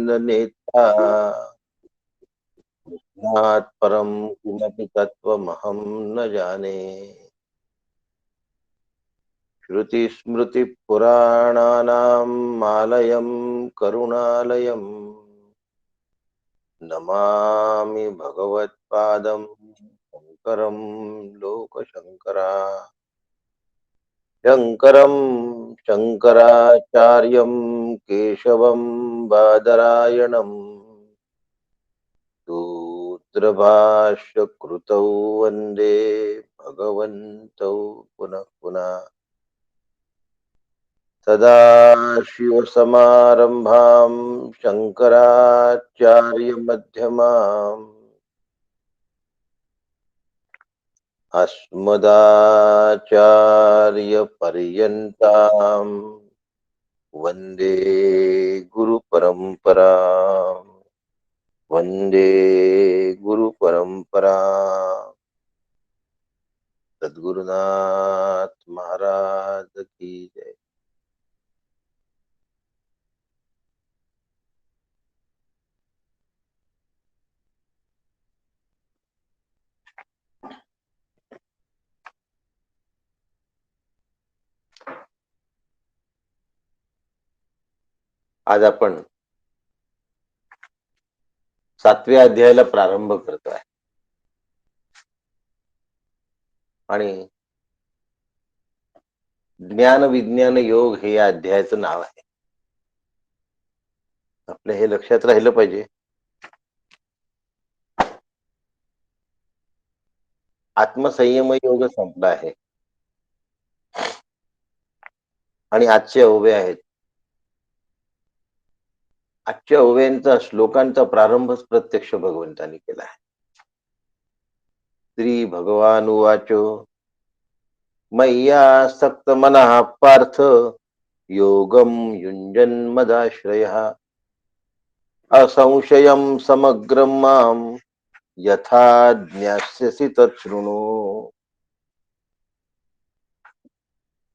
न नेता कृष्णात् परं किमपि तत्त्वमहं न जाने। श्रुतिस्मृतिपुराणानाम् आलयं करुणालयं नमामि भगवत्पादं शङ्करं लोकशङ्करा। शङ्करं शङ्कराचार्यं केशवं बादरायणम् सूत्रभाष्यकृतौ वन्दे भगवन्तौ पुनः पुनः। सदाशिवसमारम्भां शङ्कराचार्यमध्यमाम् अस्मदाचार्यपर्यन्ताम् वन्दे गुरुपरम्पराम्। वन्दे गुरुपरम्परा। सद्गुरुनाथ महाराज की जय। आज आपण 7व्या अध्यायाला प्रारंभ करतोय आणि ज्ञान विज्ञान योग हे या अध्यायाचं नाव आहे. आपल्या हे लक्षात राहिलं पाहिजे. आत्मसंयम योग संपला आहे आणि आजचे ओवे आहेत. आजच्या ओव्यांचा श्लोकांचा प्रारंभच प्रत्यक्ष भगवंतांनी केला आहे. श्री भगवान उवाचो मय्यासक्त मनः पार्थ योगम युञ्जन्मदाश्रयः असंशयं समग्रं मां यथा ज्ञास्यसि तच्छृणु.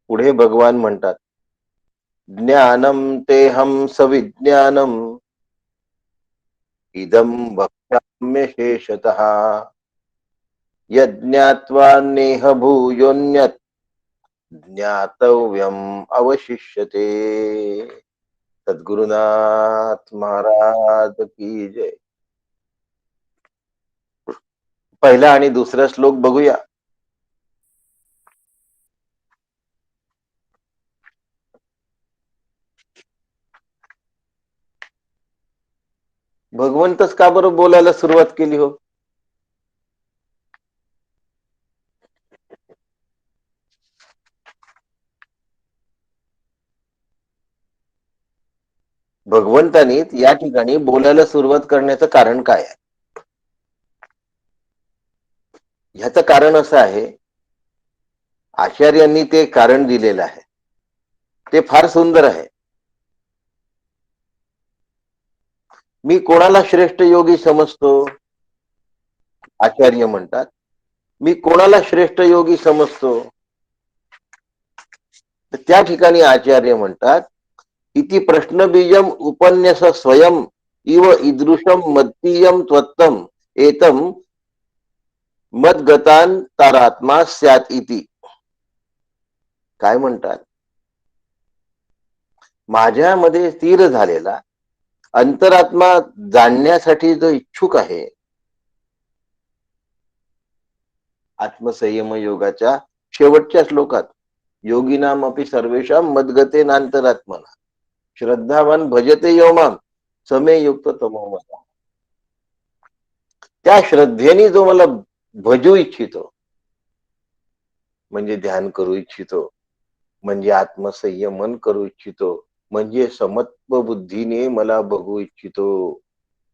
पुढे भगवान म्हणतात ज्ञानम तेहं सविज्ञानम इदं वक्ष्याम्य शेषतः यज्ञात्वा नेह भूयोन्यत् ज्ञातव्यम् अवशिष्यते. सद्गुरुनाथ महाराज की जय. पहिला आणि दुसरा श्लोक बघूया. भगवंतच का बरं बोलायला सुरुवात केली हो? भगवंतानी या ठिकाणी बोलायला सुरुवात करण्याचं कारण काय आहे? ह्याचं कारण असं आहे, आचार्यांनी ते कारण दिलेलं आहे. ते फार सुंदर आहे. मी कोणाला श्रेष्ठ योगी समजतो? आचार्य म्हणतात मी कोणाला श्रेष्ठ योगी समजतो? तर त्या ठिकाणी आचार्य म्हणतात इति प्रश्नबीजम उपन्यास स्वयं इव ईदृशम मत्तीयम त्वत्तम एतम मदगतान तारात्मा स्यात इति. काय म्हणतात? माझ्यामध्ये स्थिर झालेला अंतरात्मा जाणण्यासाठी जो इच्छुक आहे, आत्मसंयम योगाच्या शेवटच्या श्लोकात योगिनाम अपि सर्वेषां मद्गते नांतरात्मना श्रद्धावान भजते यो माम समे युक्त तमो मम. त्या श्रद्धेने जो मला भजू इच्छितो, म्हणजे ध्यान करू इच्छितो, म्हणजे आत्मसंयमन करू इच्छितो, म्हणजे समत्व बुद्धीने मला बघू इच्छितो,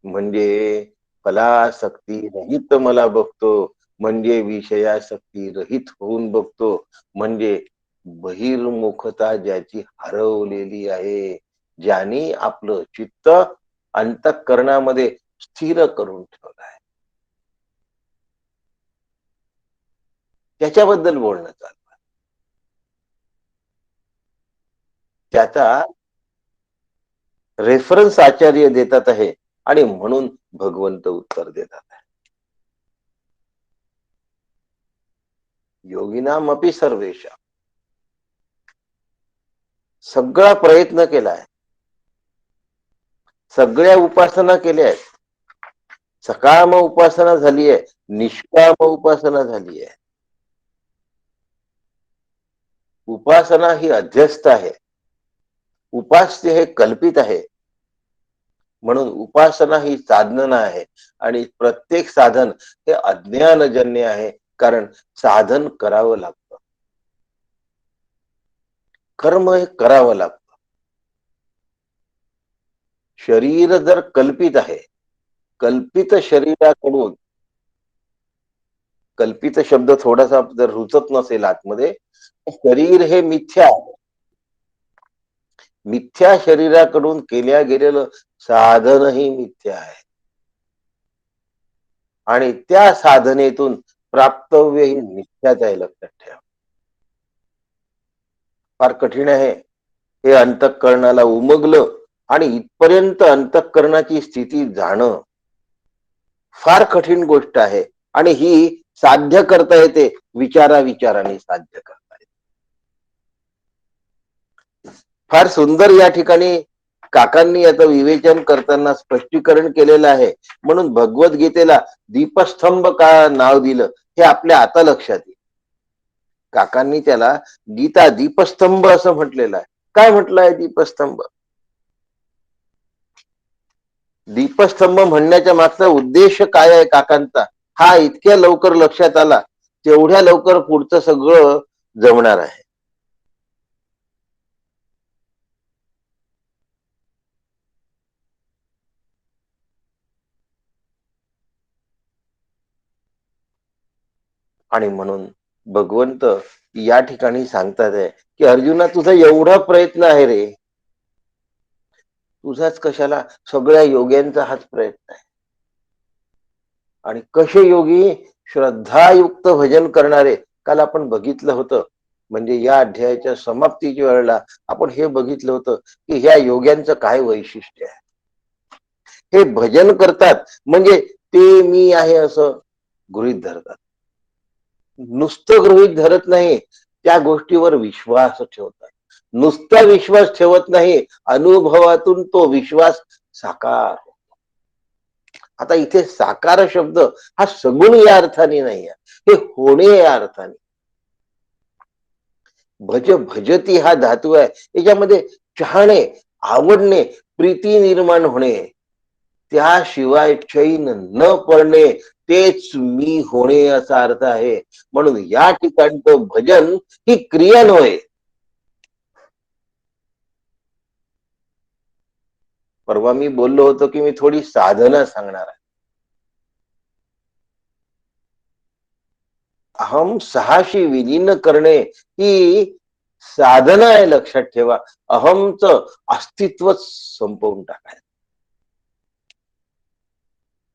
म्हणजे फलासक्ती रहित मला बघतो, म्हणजे विषयासक्ती रहित होऊन बघतो, म्हणजे बहिर्मुखता ज्याची हरवलेली आहे, ज्याने आपलं चित्त अंतःकरणामध्ये स्थिर करून ठेवलं आहे, त्याच्याबद्दल बोलणं चालू. त्याचा रेफरन्स आचार्य देतात आहे आणि म्हणून भगवंत उत्तर देतात आहे. योगिनाम अपि सर्वेशा, सगळा प्रयत्न केलाय, सगळ्या उपासना केल्या आहेत, सकाम उपासना झाली आहे, निष्काम उपासना झाली आहे. उपासना ही अध्यस्त आहे, उपास्य हे कल्पित आहे. म्हणून उपासना ही साधना आहे आणि प्रत्येक साधन हे अज्ञानजन्य आहे, कारण साधन करावं लागतं, कर्म हे करावं लागतं. शरीर जर कल्पित आहे, कल्पित शरीराकडून, कल्पित शब्द थोडासा जर रुचत नसेल आतमध्ये, शरीर हे मिथ्या आहे. मिथ्या शरीराकडून केल्या गेलेलं साधनही मिथ्या आहे आणि त्या साधनेतून प्राप्तव्य ही मिथ्याच आहे, लक्षात ठेवा. फार कठीण आहे हे अंतःकरणाला उमगलं आणि इथपर्यंत अंतःकरणाची स्थिती जाणं फार कठीण गोष्ट आहे आणि ही साध्य करता येते, विचाराने साध्य करता येते. फार सुंदर या ठिकाणी काकांनी याचं विवेचन करताना स्पष्टीकरण केलेलं आहे. म्हणून भगवद्गीतेला दीपस्तंभ का नाव दिलं हे आपल्या आता लक्षात येईल. काकांनी त्याला गीता दीपस्तंभ असं म्हटलेलं आहे. काय म्हटलं आहे दीपस्तंभ? दीपस्तंभ म्हणण्याच्या मागचा उद्देश काय आहे काकांचा, हा इतक्या लवकर लक्षात आला तेवढ्या लवकर पुढचं सगळं जमणार आहे. आणि म्हणून भगवंत या ठिकाणी सांगतात आहे की अर्जुना, तुझा एवढा प्रयत्न आहे रे, तुझाच कशाला, सगळ्या योग्यांचा हाच प्रयत्न आहे. आणि कसे योगी? श्रद्धायुक्त भजन करणारे. काल आपण बघितलं होतं, म्हणजे या अध्यायाच्या समाप्तीच्या वेळेला आपण हे बघितलं होतं की ह्या योग्यांचं काय वैशिष्ट्य आहे. हे भजन करतात म्हणजे ते मी आहे असं गृहीत धरतात, नुसतं गृहीत धरत नाही, त्या गोष्टीवर विश्वास ठेवतात. नुसता विश्वास ठेवत नाही, अनुभवातून तो विश्वास साकार. आता इथे साकार शब्द हा सगुण या अर्थाने नाही आहे, हे होणे या अर्थाने. भजती हा धातू आहे, याच्यामध्ये चाहणे, आवडणे, प्रीती निर्माण होणे, त्याशिवाय चैन न पडणे, तेच मी होणे असा अर्थ आहे. म्हणून या ठिकाणचं भजन ही क्रिया नव्हे. परवा मी बोललो होतो की मी थोडी साधना सांगणार आहे. अहम सहाशी विलीन करणे ही साधना आहे, लक्षात ठेवा. अहमचं अस्तित्वच संपवून टाकायचं.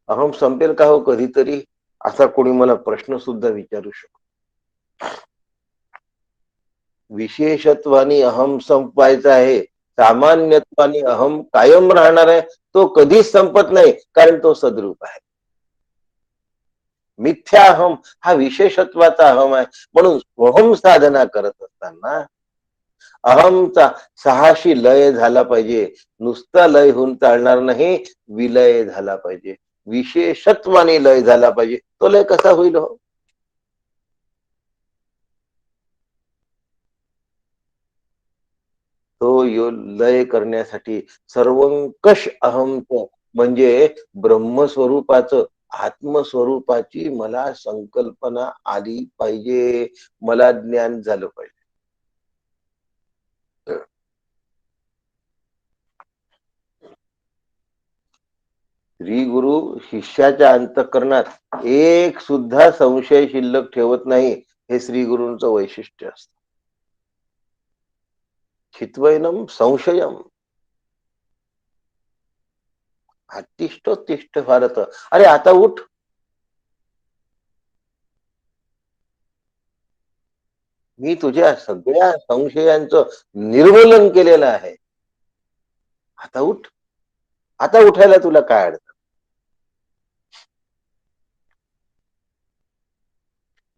अहम संपेल का हो कधीतरी, असा कोणी मला प्रश्न सुद्धा विचारू शकतो. विशेषत्वाने अहम संपवायचा आहे, सामान्यत्वाने अहम कायम राहणार आहे. तो कधीच संपत नाही, कारण तो सद्रूप आहे. मिथ्या अहम हा विशेषत्वाचा अहम आहे. म्हणून स्वहम साधना करत असताना अहमचा सहाशी लय झाला पाहिजे. नुसता लय होऊन चालणार नाही, विलय झाला पाहिजे, विशेषत्वाने लय झाला पाहिजे. तो लय कसा होईल हो? तो लय करण्यासाठी सर्वंकष अहमच, म्हणजे ब्रह्मस्वरूपाचं, आत्मस्वरूपाची मला संकल्पना आली पाहिजे, मला ज्ञान झालं पाहिजे. श्री गुरु शिष्याच्या अंतःकरणात एक सुद्धा संशय शिल्लक ठेवत नाही, हे श्री गुरूंचं वैशिष्ट्य असतं. चित्वैनम संशयम तिष्ठ भारत. अरे आता उठ, मी तुझ्या सगळ्या संशयांचं निर्मूलन केलेलं आहे, आता उठ. आता उठायला तुला काय अडचण?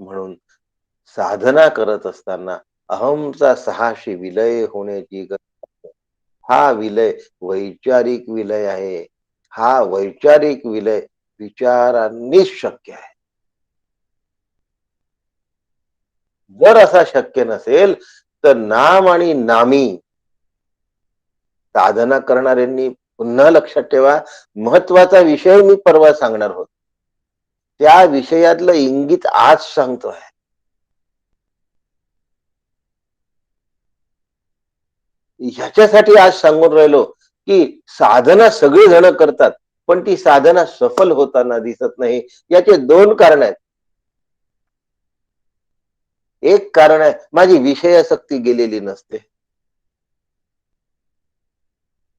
म्हणून साधना करत असताना अहमचा साहसी विलय होण्याची गरज. हा विलय वैचारिक विलय आहे. हा वैचारिक विलय विचारांनीच शक्य आहे. जर असा शक्य नसेल तर नाम आणि नामी साधना करणाऱ्यांनी पुन्हा लक्षात ठेवा, महत्वाचा विषय मी परवा सांगणार होतो. त्या विषयातलं इंगित आज सांगतोय. ह्याच्यासाठी आज सांगून राहिलो की साधना सगळे जण करतात, पण ती साधना सफल होताना दिसत नाही. याचे दोन कारण आहेत. एक कारण आहे, माझी विषयासक्ती गेलेली नसते.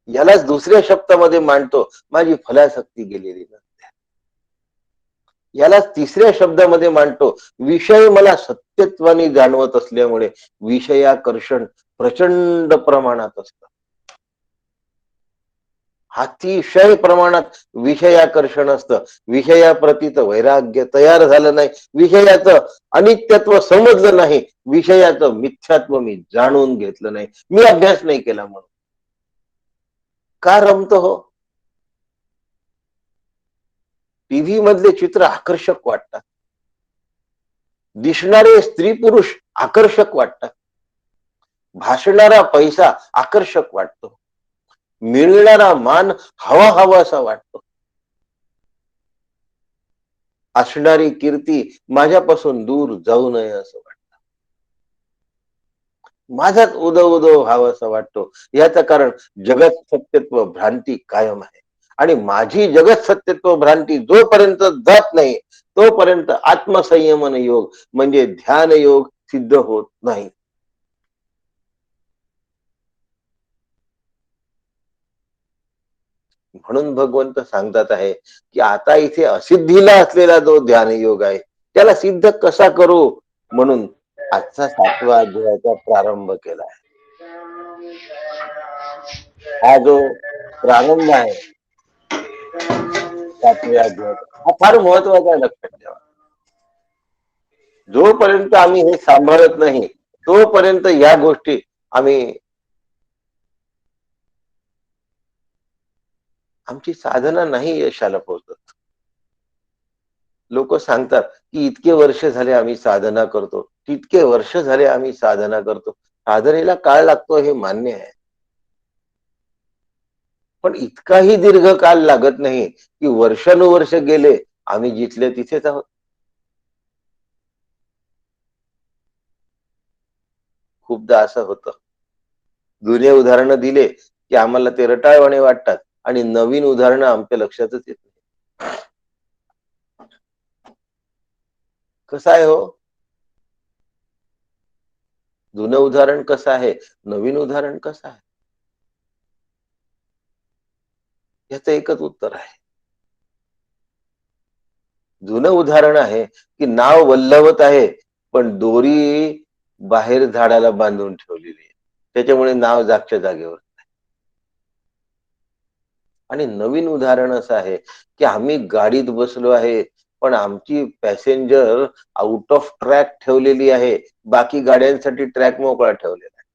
यालाच दुसऱ्या शब्दामध्ये मांडतो, माझी फलासक्ती गेलेली नसते. याला तिसऱ्या शब्दामध्ये मांडतो, विषय मला सत्यत्वाने जाणवत असल्यामुळे विषयाकर्षण प्रचंड प्रमाणात असतं. अतिशय प्रमाणात विषयाकर्षण असतं. विषयाप्रतीत वैराग्य तयार झालं नाही, विषयाचं अनित्यत्व समजलं नाही, विषयाचं मिथ्यात्व मी जाणून घेतलं नाही, मी अभ्यास नाही केला म्हणून. का रमतो हो? टीव्ही मधले चित्र आकर्षक वाटतात, दिसणारे स्त्री पुरुष आकर्षक वाटतात, भासणारा पैसा आकर्षक वाटतो, मिळणारा मान हवा हवासा वाटतो, असणारी कीर्ती माझ्यापासून दूर जाऊ नये असं वाटतं. माझाच उदो उदो व्हावं असं वाटतो. याचं कारण जगत सत्यत्व भ्रांती कायम आहे. आणि माझी जगत सत्यत्व भ्रांती जोपर्यंत जात नाही, तोपर्यंत आत्मसंयमन योग म्हणजे ध्यान योग सिद्ध होत नाही. म्हणून भगवंत सांगतात आहे की आता इथे असिद्धीला असलेला जो ध्यान योग आहे त्याला सिद्ध कसा करू, म्हणून आजचा 7वा अध्यायाचा प्रारंभ केला आहे. हा जो प्रारंभ आहे 7व्या अध्यायाचा, हा फार महत्वाचा आहे, लक्षात ठेवा. जोपर्यंत आम्ही हे सांभाळत नाही तोपर्यंत या गोष्टी आमची साधना नाही यशाला पोहोचत. लोक सांगतात की इतके वर्ष झाले आम्ही साधना करतो, तितके वर्ष झाले आम्ही साधना करतो. साधनेला काळ लागतो हे मान्य आहे, पण इतकाही दीर्घ काल लागत नाही की वर्षानुवर्ष गेले आम्ही जिथले तिथेच आहोत. खूपदा असं होतं, जुने उदाहरणं दिले की आम्हाला ते रटाळवाणे वाटतात आणि नवीन उदाहरणं आमच्या लक्षातच येत नाही. कसं आहे हो? जुनं उदाहरण कसं आहे, नवीन उदाहरण कसं आहे? याचं एकच उत्तर आहे. जुनं उदाहरण आहे की नाव वल्लवत आहे, पण दोरी बाहेर झाडाला बांधून ठेवलेली आहे, त्याच्यामुळे नाव जागच्या जागेवर. आणि नवीन उदाहरण असं आहे की आम्ही गाडीत बसलो आहे, पण आमची पॅसेंजर आउट ऑफ ट्रॅक ठेवलेली आहे, बाकी गाड्यांसाठी ट्रॅक मोकळा ठेवलेला आहे.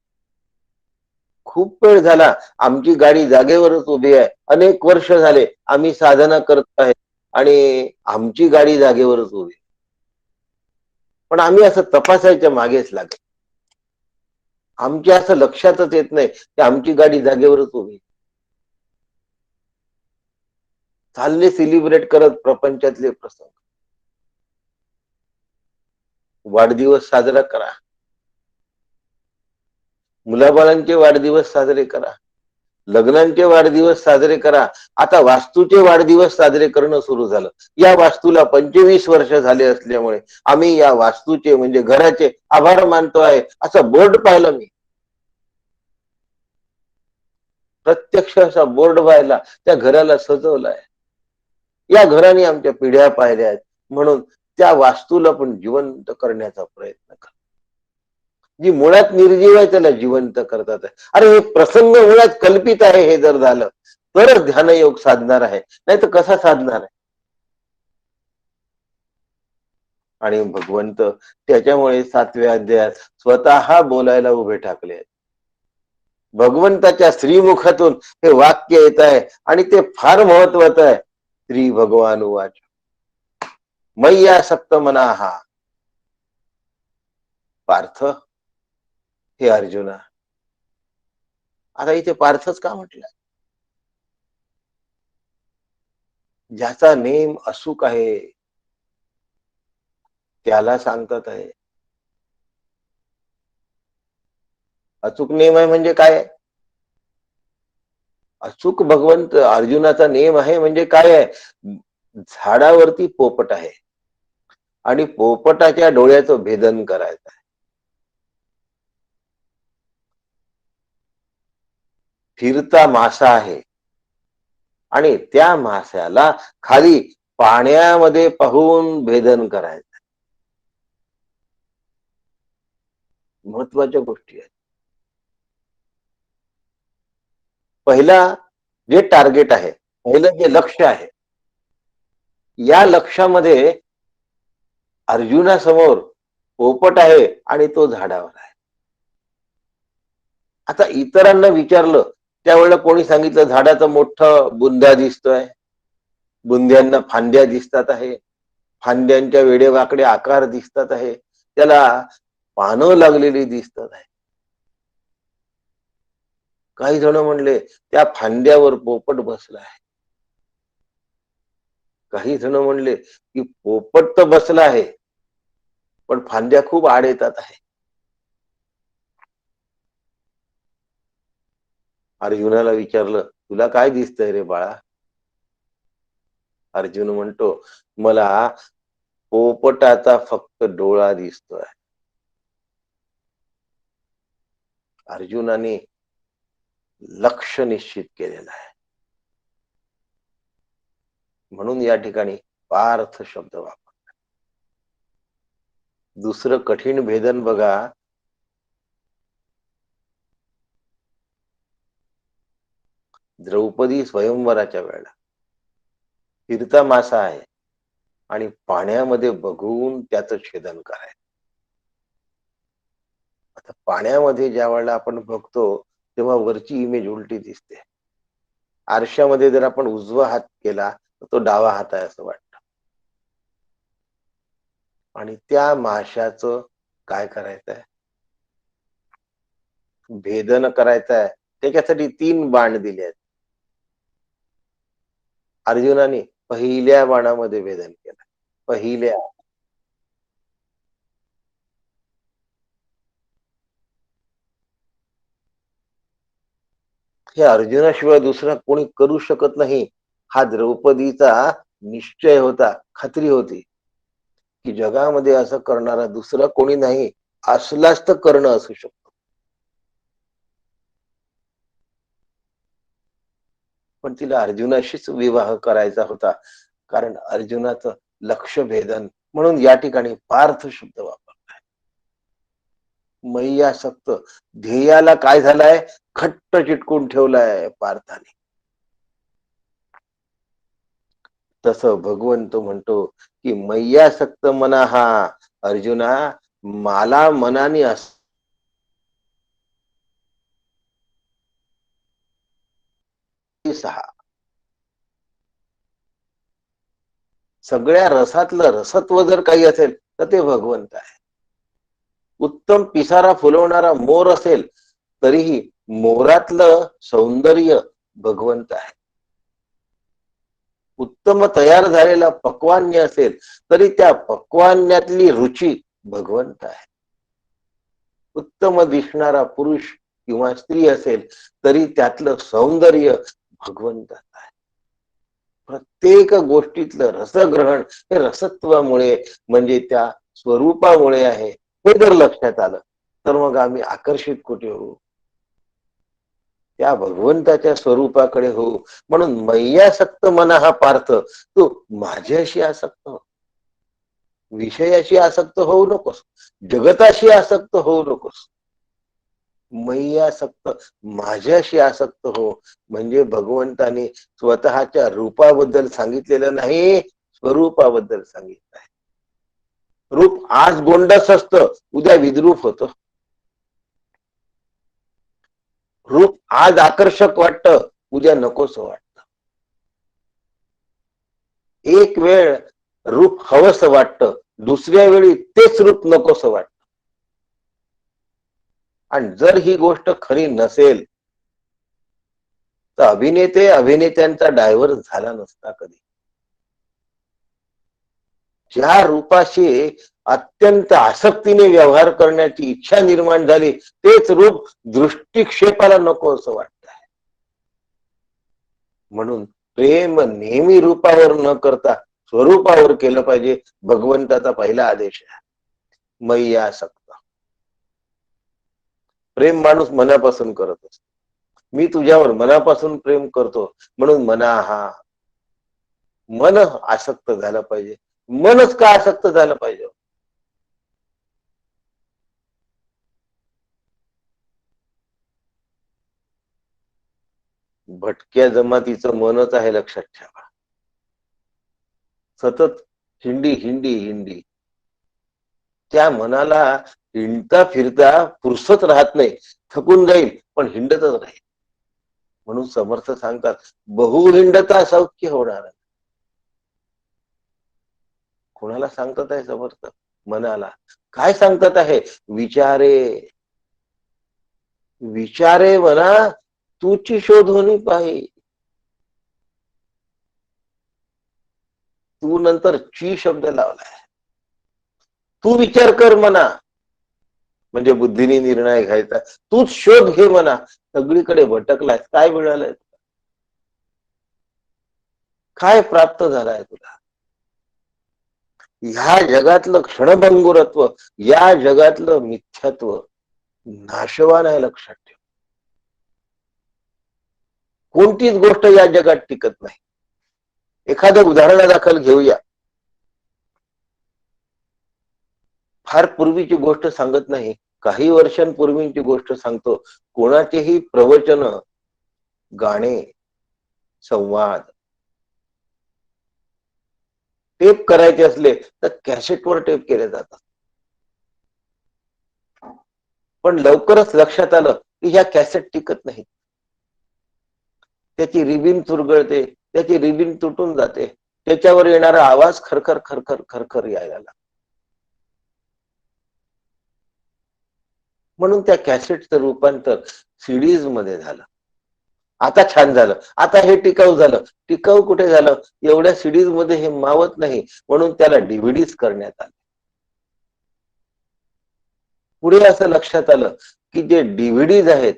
खूप वेळ झाला आमची गाडी जागेवरच उभी आहे, अनेक वर्ष झाले आम्ही साधना करत आहे आणि आमची गाडी जागेवरच उभी, पण आम्ही असं तपासायच्या मागेच लागत. आमच्या असं लक्षातच येत नाही की आमची गाडी जागेवरच उभी. चालले सेलिब्रेट करत प्रपंचातले प्रसंग. वाढदिवस साजरा करा, मुलाबाळांचे वाढदिवस साजरे करा, लग्नांचे वाढदिवस साजरे करा. आता वास्तूचे वाढदिवस साजरे करणं सुरू झालं. या वास्तूला 25 वर्ष झाले असल्यामुळे आम्ही या वास्तूचे म्हणजे घराचे आभार मानतो आहे असं बोर्ड पाहिलं मी. प्रत्यक्ष असा बोर्ड पाहिला, त्या घराला सजवलाय. या घराने आमच्या पिढ्या पाहिल्या आहेत, म्हणून त्या वास्तूला पण जिवंत करण्याचा प्रयत्न करा. जी मुळात निर्जीव आहे त्याला जिवंत करतात. अरे हे प्रसंग मुळात कल्पित आहे हे जर झालं तर ध्यानयोग साधणार आहे, नाही तर कसा साधणार आहे. आणि भगवंत त्याच्यामुळे 7व्या अध्यायात स्वतः बोलायला उभे ठाकले आहेत. भगवंताच्या श्रीमुखातून हे वाक्य येत आहे आणि ते फार महत्वाचं आहे. श्री भगवान वाच मय्यासक्त मनाहा. पार्थ, हे अर्जुना, आता इथे पार्थच का म्हटलं? ज्याचा नेम अचूक आहे त्याला सांगतात आहे. अचूक नेम आहे म्हणजे काय? अचूक भगवंत अर्जुनाचा नेम आहे म्हणजे काय आहे? झाडावरती पोपट आहे आणि पोपटाच्या डोळ्याचं भेदन करायचं आहे. फिरता मासा आहे आणि त्या माश्याला खाली पाण्यामध्ये पाहून भेदन करायचं. महत्वाच्या गोष्टी आहेत. पहिला जे टार्गेट आहे, पहिलं जे लक्ष आहे, या लक्षामध्ये अर्जुनासमोर पोपट आहे आणि तो झाडावर आहे. आता इतरांना विचारलं त्यावेळेला कोणी सांगितलं झाडाचा मोठा बुंदा दिसतोय, बुंद्यांना फांद्या दिसतात आहे, फांद्यांच्या वेडेवाकडे आकार दिसतात आहे, त्याला पानं लागलेली दिसतात आहे. काही जण म्हणले त्या फांद्यावर पोपट बसला आहे. काही जण म्हणले की पोपट तर बसला आहे पण फांद्या खूप आड येतात आहे. अर्जुनाला विचारलं तुला काय दिसतंय रे बाळा? अर्जुन म्हणतो मला पोपटाचा फक्त डोळा दिसतोय. अर्जुनाने लक्ष निश्चित केलेलं आहे. म्हणून या ठिकाणी पार्थ शब्द वापरला. दुसरं कठीण भेदन बघा, द्रौपदी स्वयंवराच्या वेळेला फिरता मासा आहे आणि पाण्यामध्ये बघून त्याचं छेदन करायचं. आता पाण्यामध्ये ज्या वेळेला आपण बघतो तेव्हा वरची इमेज उलटी दिसते. आरशामध्ये जर आपण उजवा हात केला तर तो डावा हात आहे असं वाटतं. आणि त्या माशाचं काय करायचंय? भेदन करायचं आहे. त्याच्यासाठी 3 बाण दिले आहेत. अर्जुनाने पहिल्या बाणामध्ये भेदन केलं. पहिल्या हे अर्जुनाशिवाय दुसरा कोणी करू शकत नाही. हा द्रौपदीचा निश्चय होता, खात्री होती की जगामध्ये असं करणारा दुसरा कोणी नाही, असलाच तर कर्ण असू शकतो. पण तिला अर्जुनाशीच विवाह करायचा होता कारण अर्जुनाचं लक्ष भेदन. म्हणून या ठिकाणी पार्थ शब्द वापरलाय. मय्यासक्त, ध्येयाला काय झालाय? खट्ट चिटकून ठेवलाय पार्थाने. तसं भगवंत म्हणतो की मय्यासक्त मना हा अर्जुना, मला मनाने सहा सगळ्या रसातलं रसत्व जर काही असेल तर ते भगवंत आहे. उत्तम पिसारा फुलवणारा मोर असेल तरीही मोरातलं सौंदर्य भगवंत आहे. उत्तम तयार झालेला पक्वान्य असेल तरी त्या पक्वान्यातली रुची भगवंत आहे. उत्तम दिसणारा पुरुष किंवा स्त्री असेल तरी त्यातलं सौंदर्य भगवंत आहे. प्रत्येक गोष्टीतलं रसग्रहण हे रसत्वामुळे म्हणजे त्या स्वरूपामुळे आहे. हे जर लक्षात आलं तर मग आम्ही आकर्षित कुठे होऊ? त्या भगवंताच्या स्वरूपाकडे होऊ. म्हणून मय्यासक्त मना हा पार्थ, तू माझ्याशी आसक्त हो. विषयाशी आसक्त होऊ नकोस, जगताशी आसक्त होऊ नकोस. मयी आसक्त, माझ्याशी आसक्त हो. म्हणजे भगवंताने स्वतःच्या रूपाबद्दल सांगितलेलं नाही, स्वरूपाबद्दल सांगितलं आहे. रूप आज गोंडस असतं, उद्या विद्रूप होतं. रूप आज आकर्षक वाटतं, उद्या नकोस वाटतं. एक वेळ रूप हवस वाटतं, दुसऱ्या वेळी तेच रूप नकोस वाटतं. आणि जर ही गोष्ट खरी नसेल तर अभिनेते अभिनेत्यांचा डायव्हर्स झाला नसता कधी. ज्या रूपाशी अत्यंत आसक्तीने व्यवहार करण्याची इच्छा निर्माण झाली, तेच रूप दृष्टिक्षेपाला नको असं वाटत आहे. म्हणून प्रेम नेहमी रूपावर न करता स्वरूपावर केलं पाहिजे. भगवंताचा पहिला आदेश आहे, मयी आसक्त. प्रेम माणूस मनापासून करत असतो. मी तुझ्यावर मनापासून प्रेम करतो, म्हणून मना हा मन आसक्त झालं पाहिजे. मनच का आसक्त झालं पाहिजे? भटक्या जमातीचं मनच आहे, लक्षात ठेवा. सतत हिंडी हिंडी हिंडी. त्या मनाला हिंडता फिरता फुरसत राहत नाही, थकून जाईल पण हिंडतच राहील. म्हणून समर्थ सांगतात, बहु हिंडता सौख्य होणार. कोणाला सांगतात आहे समर्थ? मनाला. काय सांगतात आहे? विचारे. विचारे म्हणा, तूची शोधोनी पाही. तू नंतर ची शब्द लावलाय. तू विचार कर म्हणा, म्हणजे बुद्धीने निर्णय घ्यायचा. तूच शोध घे म्हणा. सगळीकडे भटकलाय, काय मिळालंय? काय प्राप्त झालाय तुला? ह्या जगातलं क्षणभंगुरत्व, या जगातलं मिथ्यात्व नाशवान आहे, लक्षात ठेव. कोणतीच गोष्ट या जगात टिकत नाही. एखादं उदाहरणादाखल घेऊया. फार पूर्वीची गोष्ट सांगत नाही, काही वर्षांपूर्वीची गोष्ट सांगतो. कोणाचेही प्रवचन, गाणे, संवाद टेप करायचे असले तर कॅसेटवर टेप केले जातात. पण लवकरच लक्षात आलं की ह्या कॅसेट टिकत नाही. त्याची रिबीन चुरगळते, त्याची रिबीन तुटून जाते, त्याच्यावर येणारा आवाज खरखर खरखर खरखर यायला लागला. म्हणून त्या कॅसेटचं रूपांतर सीडीज मध्ये झालं. आता छान झालं, आता हे टिकाऊ झालं. टिकाऊ कुठे झालं? एवढ्या सीडीज मध्ये हे मावत नाही, म्हणून त्याला डीव्हीडीज करण्यात आले. पुढे असं लक्षात आलं की जे डीव्हीडीज आहेत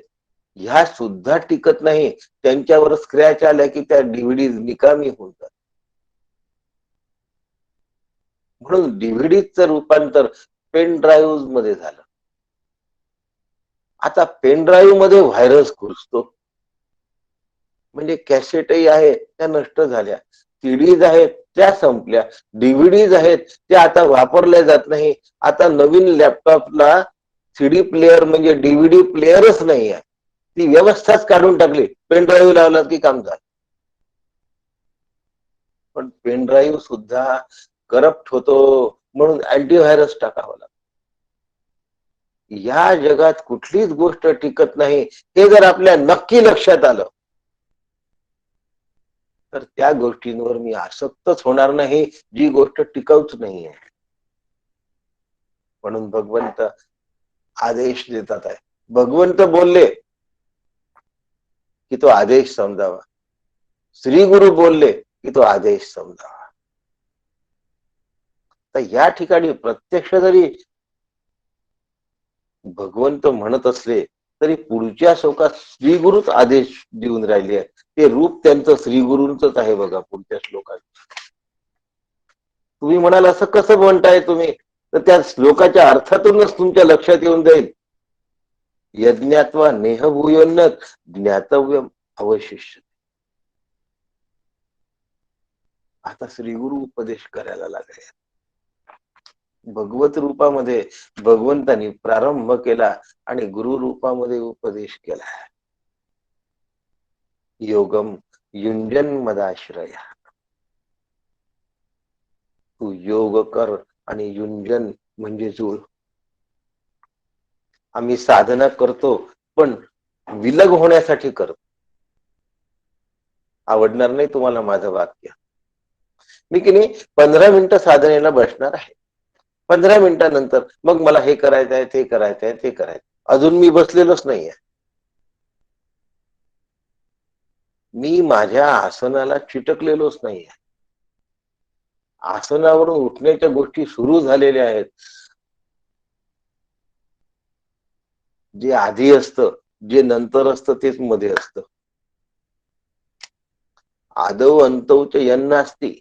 ह्या सुद्धा टिकत नाही. त्यांच्यावर स्क्रॅच आल्या की त्या डीव्हीडीज निकामी होतात. म्हणून डीव्हीडीजचं रूपांतर पेन ड्राईव्ह मध्ये झालं. आता पेन ड्राईव्ह मध्ये व्हायरस घुसतो. म्हणजे कॅसेटही आहे त्या नष्ट झाल्या, सीडीज आहेत त्या संपल्या, डीव्हीडीज आहेत त्या आता वापरल्या जात नाही. आता नवीन लॅपटॉपला सीडी प्लेअर म्हणजे डीव्हीडी प्लेअरच नाही आहे. ती व्यवस्थाच काढून टाकली, पेन ड्राईव्ह लावला की काम झालं. पण पेन ड्राईव्ह सुद्धा करप्ट होतो, म्हणून अँटीव्हायरस टाकावं लागतं. या जगात कुठलीच गोष्ट टिकत नाही, हे जर आपल्या नक्की लक्षात आलं तर त्या गोष्टींवर मी आसक्तच होणार नाही, जी गोष्ट टिकवच नाहीये. म्हणून भगवंत आदेश देतात आहे. भगवंत बोलले की तो आदेश समजावा, श्री गुरु बोलले की तो आदेश समजावा. तर या ठिकाणी प्रत्यक्ष जरी भगवंत म्हणत असले तरी पुढच्या श्लोकात श्री गुरुच आदेश देऊन राहिले आहे. ते रूप त्यांचं श्री गुरूंच आहे बघा पुढच्या श्लोकात. तुम्ही म्हणाल असं कसं म्हणताय तुम्ही, तर त्या श्लोकाच्या अर्थातूनच तुमच्या लक्षात येऊन जाईल. यज्ञात्वा नेहभूयोन्नत ज्ञातव्यम अवशिष्य. आता श्री गुरु उपदेश करायला लागले. भगवत रूपामध्ये भगवंतानी प्रारंभ केला आणि गुरु रूपामध्ये उपदेश केला. योगम युंजन मदाश्रया, तू योग कर आणि युंजन म्हणजे जुळ. आम्ही साधना करतो पण विलग होण्यासाठी करतो. आवडणार नाही तुम्हाला माझं वाक्य. मी की नाही 15 मिनिटं साधनेला बसणार आहे. 15 मिनिटानंतर मग मला हे करायचं आहे, ते करायचं आहे, ते करायचं. अजून मी बसलेलोच नाहीये. मी माझ्या आसनाला चिटकलेलोच नाहीये. आसनावरून उठण्याच्या गोष्टी सुरू झालेल्या आहेत. जे आधी असतं, जे नंतर असतं तेच मध्ये असतं. आदौ अंतौच यन्नास्ति.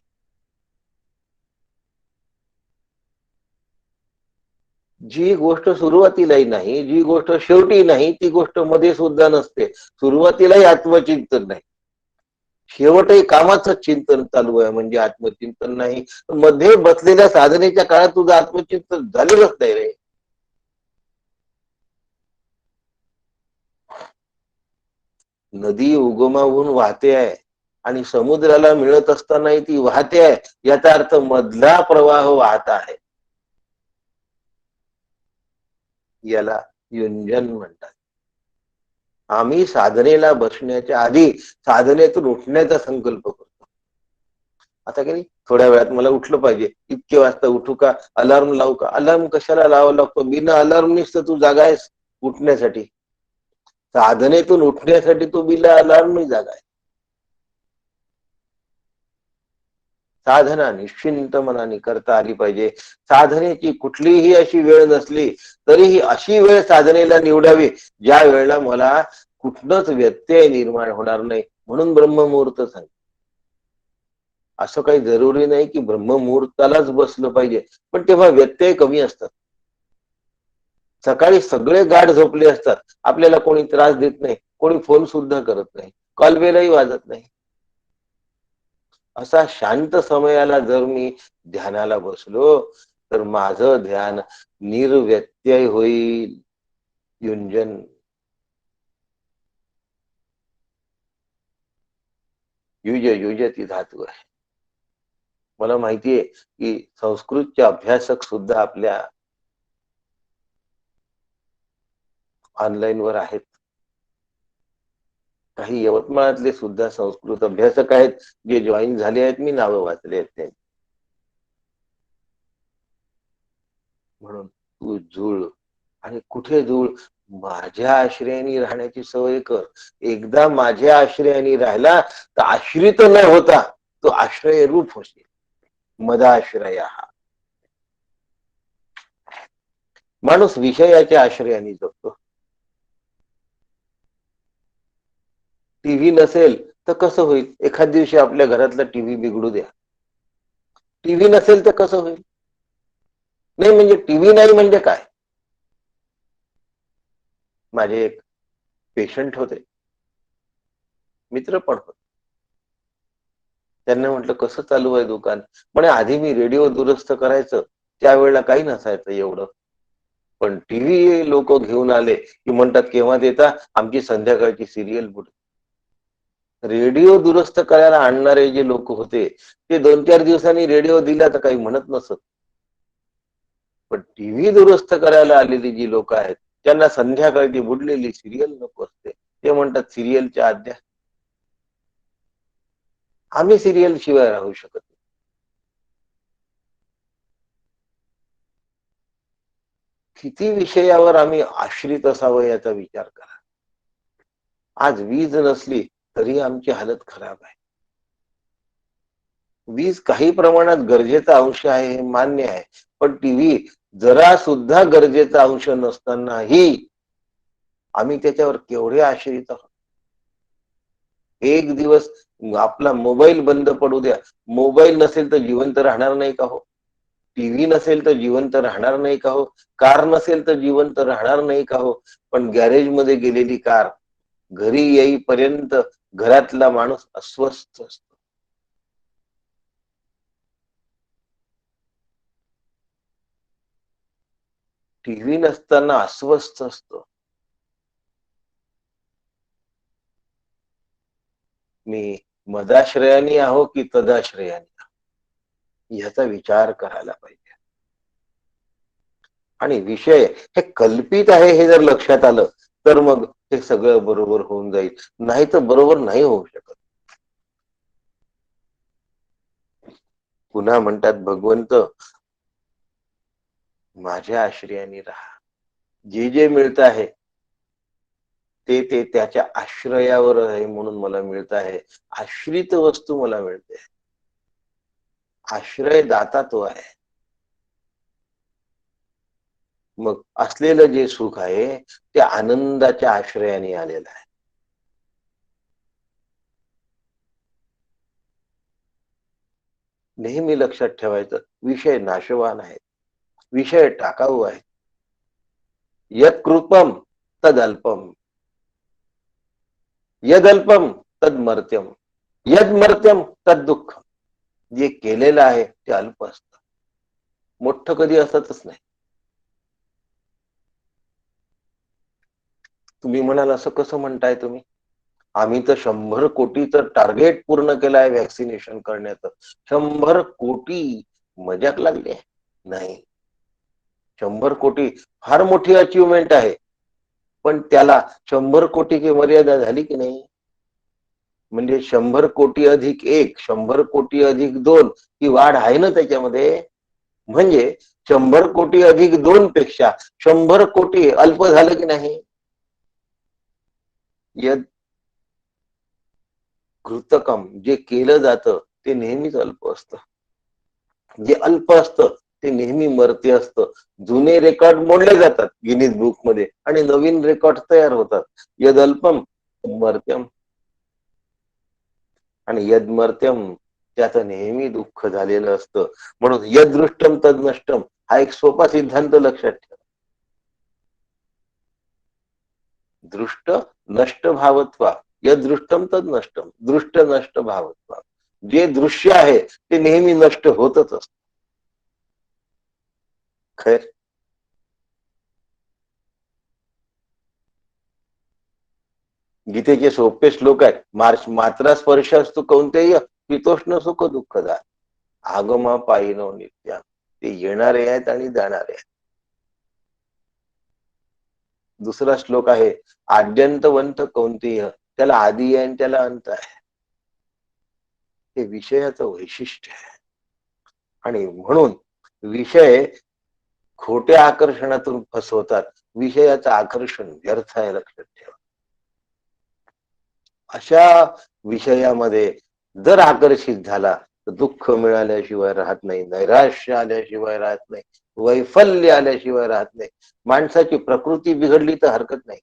जी गोष्ट सुरुवातीलाही नाही, जी गोष्ट शेवटी नाही, ती गोष्ट मध्ये सुद्धा नसते. सुरुवातीलाही आत्मचिंतन नाही, शेवटही कामाचं चिंतन चालू आहे म्हणजे आत्मचिंतन नाही. मध्ये बसलेल्या साधनेच्या काळात तुझं आत्मचिंतन झालेलंच नाही रे. नदी उगमावून वाहते आहे आणि समुद्राला मिळत असतानाही ती वाहते आहे, याचा अर्थ मधला प्रवाह वाहत आहे. याला युंजन म्हणतात. आम्ही साधनेला बसण्याच्या आधी साधनेतून उठण्याचा संकल्प करतो. आता की नाही थोड्या वेळात मला उठलं पाहिजे, इतके वाजता उठू का, अलार्म लावू का? अलार्म कशाला लावावा लागतो? बिना अलार्मनीच तर तू जागा आहेस उठण्यासाठी. साधनेतून उठण्यासाठी तू बिना अलार्मनी जागा आहे. साधना निश्चिंत मनाने करता आली पाहिजे. साधनेची कुठलीही अशी वेळ नसली तरीही अशी वेळ साधनेला निवडावी ज्या वेळेला मला कुठनच व्यत्यय निर्माण होणार नाही, म्हणून ब्रह्ममुहूर्त सांग. असं काही जरुरी नाही की ब्रह्ममुहूर्तालाच बसलं पाहिजे, पण तेव्हा व्यत्यय कमी असतात. सकाळी सगळे गाढ झोपले असतात, आपल्याला कोणी त्रास देत नाही, कोणी फोन सुद्धा करत नाही, कॉलबेलही वाजत नाही. असा शांत समयाला जर मी ध्यानाला बसलो तर माझं ध्यान निर्व्यत्यय होईल. युंजन. युज युजती धातू आहे. मला माहितीये की संस्कृतचे अभ्यासक सुद्धा आपल्या ऑनलाईन वर आहेत. काही यवतमाळातले सुद्धा संस्कृत अभ्यासक आहेत जे जॉईन झाले आहेत. मी नावं वाचले आहेत त्यांची. म्हणून तू जुळ. आणि कुठे जुळ? माझ्या आश्रयाने राहण्याची सवय कर. एकदा माझ्या आश्रयाने राहिला तर आश्रित न होता तो आश्रय रूप होशील. मदाश्रय हा माणूस विषयाच्या आश्रयाने जगतो. टीव्ही नसेल तर कसं होईल? एखाद दिवशी आपल्या घरातला टीव्ही बिघडू द्या. टीव्ही नसेल तर कसं होईल? नाही म्हणजे टीव्ही नाही म्हणजे काय? माझे एक पेशंट होते, मित्र पण होते. त्यांना म्हटलं कसं चालू आहे दुकान? म्हणे आधी मी रेडिओ दुरुस्त करायचं, त्यावेळेला काही नसायचं एवढं, पण टीव्ही लोक घेऊन आले की म्हणतात केव्हा देता? आमची संध्याकाळची सिरियल बुड. रेडिओ दुरुस्त करायला आणणारे जे लोक होते ते 2-4 दिवसांनी रेडिओ दिला तर काही म्हणत नसत, पण टीव्ही दुरुस्त करायला आलेली जी लोक आहेत त्यांना संध्याकाळची बुडलेली सिरियल नको असते. ते म्हणतात सिरियलच्या आद्या. आम्ही सिरियल शिवाय राहू शकत नाही. किती विषयावर आम्ही आश्रित असावं याचा विचार करा. आज वीज नसली तरी आमची हालत खराब आहे. वीज काही प्रमाणात गरजेचा अंश आहे हे मान्य आहे, पण टीव्ही जरा सुद्धा गरजेचा अंश नसतानाही आम्ही त्याच्यावर केवढे आश्रित आहोत. एक दिवस आपला मोबाईल बंद पडू द्या, मोबाईल नसेल तर जिवंत राहणार नाही का हो? टीव्ही नसेल तर जिवंत राहणार नाही का हो? कार नसेल तर जिवंत राहणार नाही का हो? पण गॅरेज मध्ये गेलेली कार घरी येईपर्यंत घरातला माणूस अस्वस्थ असतो. टीव्ही नसताना अस्वस्थ असतो. मी मदाश्रयानी आहो की तदाश्रयानी ह्याचा विचार करायला पाहिजे. आणि विषय हे कल्पित आहे हे जर लक्षात आलं तर मग हे सगळं बरोबर होऊन जाईल, नाही तर बरोबर नाही होऊ शकत. पुन्हा म्हणतात भगवंत माझ्या आश्रयाने राहा. जे जे मिळत आहे ते ते त्याच्या आश्रयावर आहे म्हणून मला मिळत आहे. आश्रित वस्तू मला मिळते. आश्रय दाता तो आहे. मग असलेलं जे सुख आहे ते आनंदाच्या आश्रयाने आलेलं आहे. नेहमी लक्षात ठेवायचं विषय नाशवान आहेत, विषय टाकाऊ आहेत. यत कृपम तद अल्पम, यदल्पम तद मर्त्यम, यद मर्त्यम तद दुःख. जे केलेलं आहे ते अल्प असतं, मोठं कधी असतच नाही. तुम्ही म्हणाल असं कसं म्हणताय तुम्ही? आम्ही तर 100 कोटीचं टार्गेट पूर्ण केलं आहे व्हॅक्सिनेशन करण्याचं. 100 कोटी मजाक लागली आहे? नाही. 100 कोटी फार मोठी अचिव्हमेंट आहे, पण त्याला 100 कोटी की मर्यादा झाली की नाही? म्हणजे 100 कोटी अधिक 1, 100 कोटी अधिक 2 ही वाढ आहे ना त्याच्यामध्ये. म्हणजे 100 कोटी अधिक 2 पेक्षा 100 कोटी अल्प झालं की नाही? यद कृतकम, जे केलं जातं ते नेहमीच अल्प असतं. जे अल्प असतं ते नेहमी मर्त्य असतं. जुने रेकॉर्ड मोडले जातात गिनीज बुक मध्ये आणि नवीन रेकॉर्ड तयार होतात. यद अल्पम मर्त्यम, आणि यदमर्त्यम त्याचं नेहमी दुःख झालेलं असतं. म्हणून यदृष्टम तद नष्टम हा एक सोपा सिद्धांत लक्षात ठेवा. दृष्ट नष्ट भावत्वा, यदृष्टम तद नष्टम, दृष्ट नष्ट भावत्वा. जे दृश्य आहे ते नेहमी नष्ट होतच असत. खैर, गीतेचे सोपे श्लोक आहेत. मात्रा स्पर्श असतो कोणतेही शीतोष्ण सुख दुःखदा आगमा पायीनो नित्या. ते येणारे आहेत आणि जाणारे आहेत. दुसरा श्लोक आहे आद्यंतवंत कौंतेय, त्याला आदी आहे आणि त्याला अंत आहे. हे विषयाचं वैशिष्ट्य आहे. आणि म्हणून विषय खोट्या आकर्षणातून फसवतात. विषयाचं आकर्षण व्यर्थ आहे, लक्षात ठेवा. अशा विषयामध्ये जर आकर्षित झाला तर दुःख मिळाल्याशिवाय राहत नाही, नैराश्य आल्याशिवाय राहत नाही, वैफल्य आल्याशिवाय राहत नाही. माणसाची प्रकृती बिघडली तर हरकत नाही,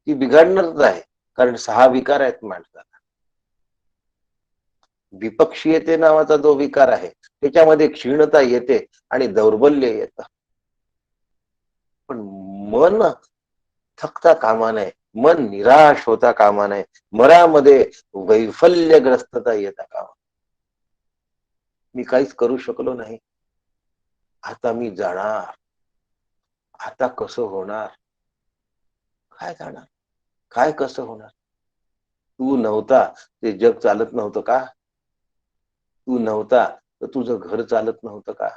ती बिघडणारच आहे. कारण 6 विकार आहेत माणसाला. विपक्षीयते नावाचा जो विकार आहे त्याच्यामध्ये क्षीणता येते आणि दौर्बल्य येतं. पण मन थकता कामा नये, मन निराश होता कामा नये, मनामध्ये वैफल्यग्रस्तता येता कामा. मी काहीच करू शकलो नाही, आता मी जाणार, आता कसं होणार? काय जाणार? काय कसं होणार? तू नव्हता ते जग चालत नव्हतं का? तू नव्हता तर तुझं घर चालत नव्हतं का?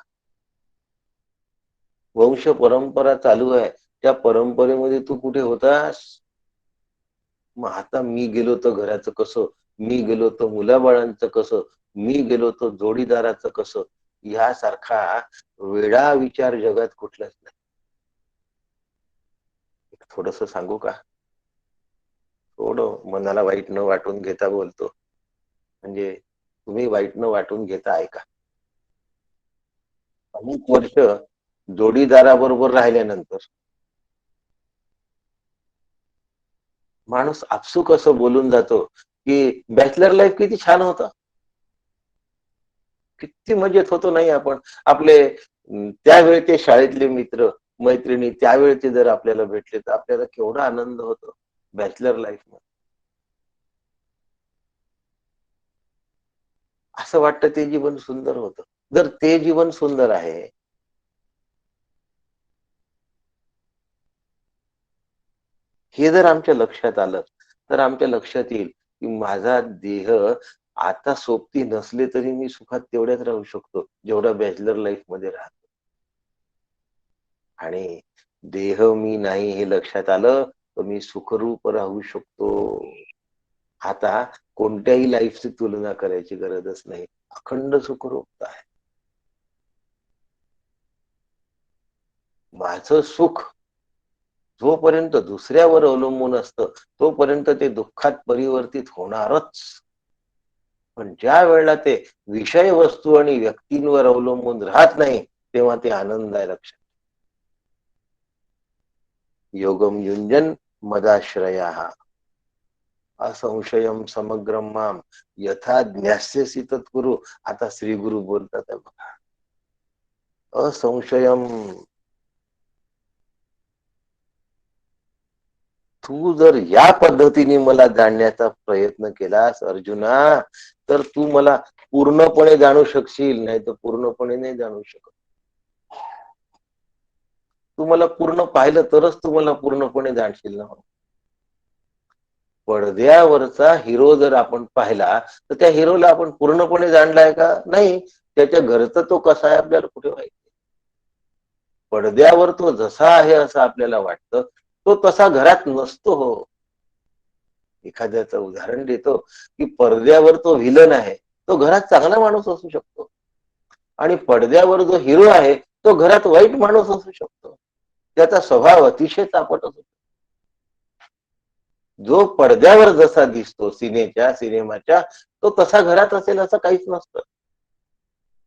वंश परंपरा चालू आहे, त्या परंपरेमध्ये तू कुठे होतास? मग आता मी गेलो तर घराचं कसं, मी गेलो तर मुलाबाळांचं कसं, मी गेलो तर जोडीदाराचं कसं, यासारखा वेडा विचार जगात कुठलाच नाही. थोडस सांगू का? थोडं मनाला वाईट न वाटून घेता बोलतो. म्हणजे तुम्ही वाईट न वाटून घेता ऐका. अमुक वर्ष जोडीदाराबरोबर राहिल्यानंतर माणूस आपसुक असं बोलून जातो की बॅचलर लाईफ किती छान होतं, किती मजेत होतो नाही आपण. आपले त्यावेळचे शाळेतले मित्र मैत्रिणी त्यावेळचे जर आपल्याला भेटले तर आपल्याला केवढा आनंद होतो बॅचलर लाईफ मध्ये. असं वाटतं ते जीवन सुंदर होतं. जर ते जीवन सुंदर आहे हे जर आमच्या लक्षात आलं तर आमच्या लक्षात येईल की माझा देह आता सोबती नसले तरी मी सुखात तेवढ्याच राहू शकतो जेवढा बॅचलर लाईफ मध्ये राहतो. आणि देह मी नाही हे लक्षात आलं तर मी सुखरूप राहू शकतो. आता कोणत्याही लाईफची तुलना करायची गरजच नाही. अखंड सुखरूपता आहे. माझं सुख जोपर्यंत दुसऱ्यावर अवलंबून असतं तोपर्यंत ते दुःखात परिवर्तित होणारच. पण ज्या वेळेला ते विषय वस्तू आणि व्यक्तींवर अवलंबून राहत नाही तेव्हा ते आनंद आहे. लक्षात. योगम युंजन मदाश्रया असंशयम समग्रम माम यथा ज्ञास्यसि तत्कुरु. आता श्री गुरु बोलतात आहे बघा. असंशयम. तू जर या पद्धतीने मला जाणण्याचा प्रयत्न केलास अर्जुना तर तू मला पूर्णपणे जाणू शकशील, नाही तर पूर्णपणे नाही जाणू शकत. तू मला पूर्ण पाहिलं तरच तू मला पूर्णपणे जाणशील ना. पडद्यावरचा हिरो जर आपण पाहिला तर त्या हिरोला आपण पूर्णपणे जाणलाय का? नाही. त्याच्या घरचा तो कसा आहे आपल्याला कुठे माहिती. पडद्यावर तो जसा आहे असं आपल्याला वाटतं, तो तसा घरात नसतो. हो. एखाद्याचं उदाहरण देतो की पडद्यावर तो व्हिलन आहे, तो घरात चांगला माणूस असू शकतो. आणि पडद्यावर जो हिरो आहे तो घरात वाईट माणूस असू शकतो. त्याचा स्वभाव अतिशय तापट असतो. जो पडद्यावर जसा दिसतो सिनेमाच्या तो तसा घरात असेल असं काहीच नसतं.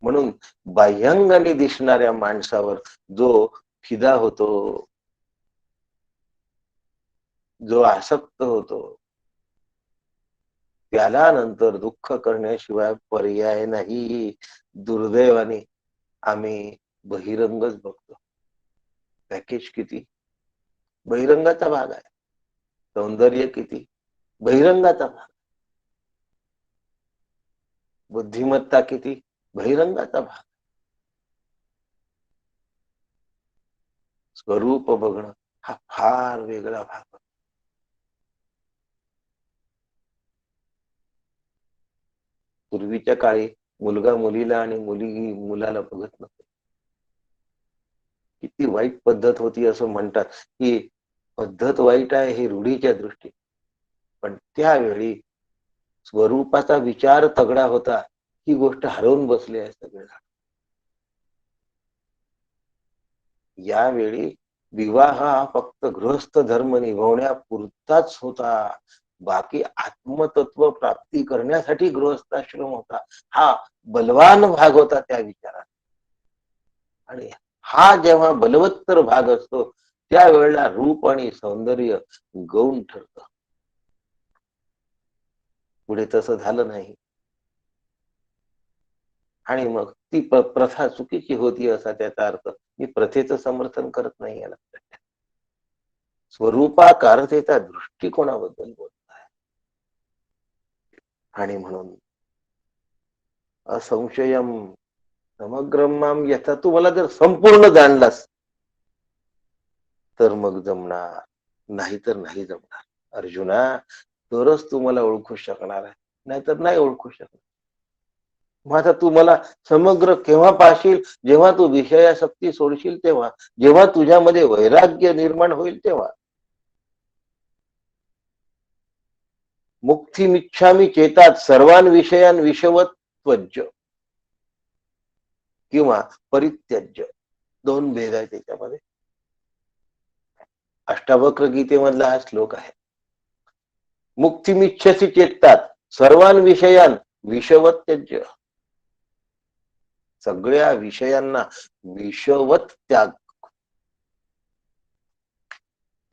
म्हणून बाह्यांगाने दिसणाऱ्या माणसावर जो फिदा होतो, जो आसक्त होतो, त्याला नंतर दुःख करण्याशिवाय पर्याय नाही. दुर्दैवाने आम्ही बहिरंगच बघतो. पॅकेज किती बहिरंगाचा भाग आहे. सौंदर्य किती बहिरंगाचा भाग. बुद्धिमत्ता किती बहिरंगाचा भाग. स्वरूप बघणं हा फार वेगळा भाग. पूर्वीच्या काळी मुलगा मुलीला आणि मुली मुलाला बघत नव्हते. किती वाईट पद्धत होती असं म्हणतात की पद्धत वाईट आहे हे रूढीच्या दृष्टीने. पण त्यावेळी स्वरूपाचा विचार तगडा होता. ही गोष्ट हरवून बसली आहे सगळ्या. यावेळी विवाह हा फक्त गृहस्थ धर्म निभवण्यापुरताच होता. बाकी आत्मतत्व प्राप्ती करण्यासाठी गृहस्थाश्रम होता. हा बलवान भाग होता त्या विचारात. आणि हा जेव्हा बलवत्तर भाग असतो त्यावेळेला रूप आणि सौंदर्य गौण ठरतं. पुढे तसं झालं नाही आणि मग ती प्रथा चुकीची होती असा त्याचा अर्थ. मी प्रथेचं समर्थन करत नाही याला. स्वरूपाकारतेचा दृष्टिकोनाबद्दल बोलत आहे. आणि म्हणून असंशयम समग्रम याचा तू मला जर संपूर्ण जाणलास तर मग जमणार, नाही तर नाही जमणार. अर्जुना तरच तू मला ओळखू शकणार आहे, नाहीतर नाही ओळखू शकणार. मग आता तू मला समग्र केव्हा पाहशील? जेव्हा तू विषयासक्ती सोडशील तेव्हा, जेव्हा तुझ्यामध्ये वैराग्य निर्माण होईल तेव्हा. मुक्तिमिच्छामी चेतात सर्वान विषयान विषवत त्वज्य किंवा परित्यज्य, दोन भेद आहेत त्याच्यामध्ये. अष्टावक्र गीतेमधला हा श्लोक आहे. मुक्तिमिच्छसी चेतात सर्वान विषयान विषवत त्यज्य. सगळ्या विषयांना विषवत त्याग.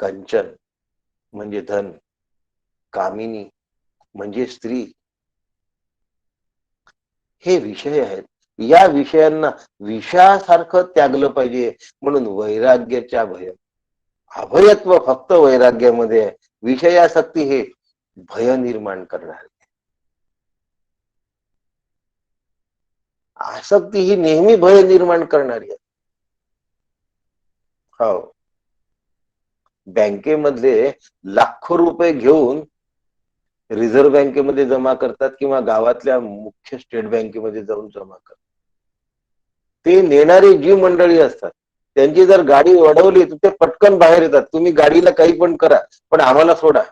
कंचन म्हणजे धन, कामिनी म्हणजे स्त्री, हे विषय आहेत. या विषयांना विषयासारखं त्यागलं पाहिजे. म्हणून वैराग्याच्या भय. अभयत्व फक्त वैराग्यामध्ये आहे. विषयासक्ती हे भय निर्माण करणार. आसक्ती ही नेहमी भय निर्माण करणारी आहे. हो. बँकेमधले लाखो रुपये घेऊन रिझर्व्ह बँकेमध्ये जमा करतात किंवा गावातल्या मुख्य स्टेट बँकेमध्ये जाऊन जमा करतात. ते नेणारी जी मंडळी असतात त्यांची जर गाडी अडवली तर ते पटकन बाहेर येतात. तुम्ही गाडीला काही पण करा पण आम्हाला सोडा.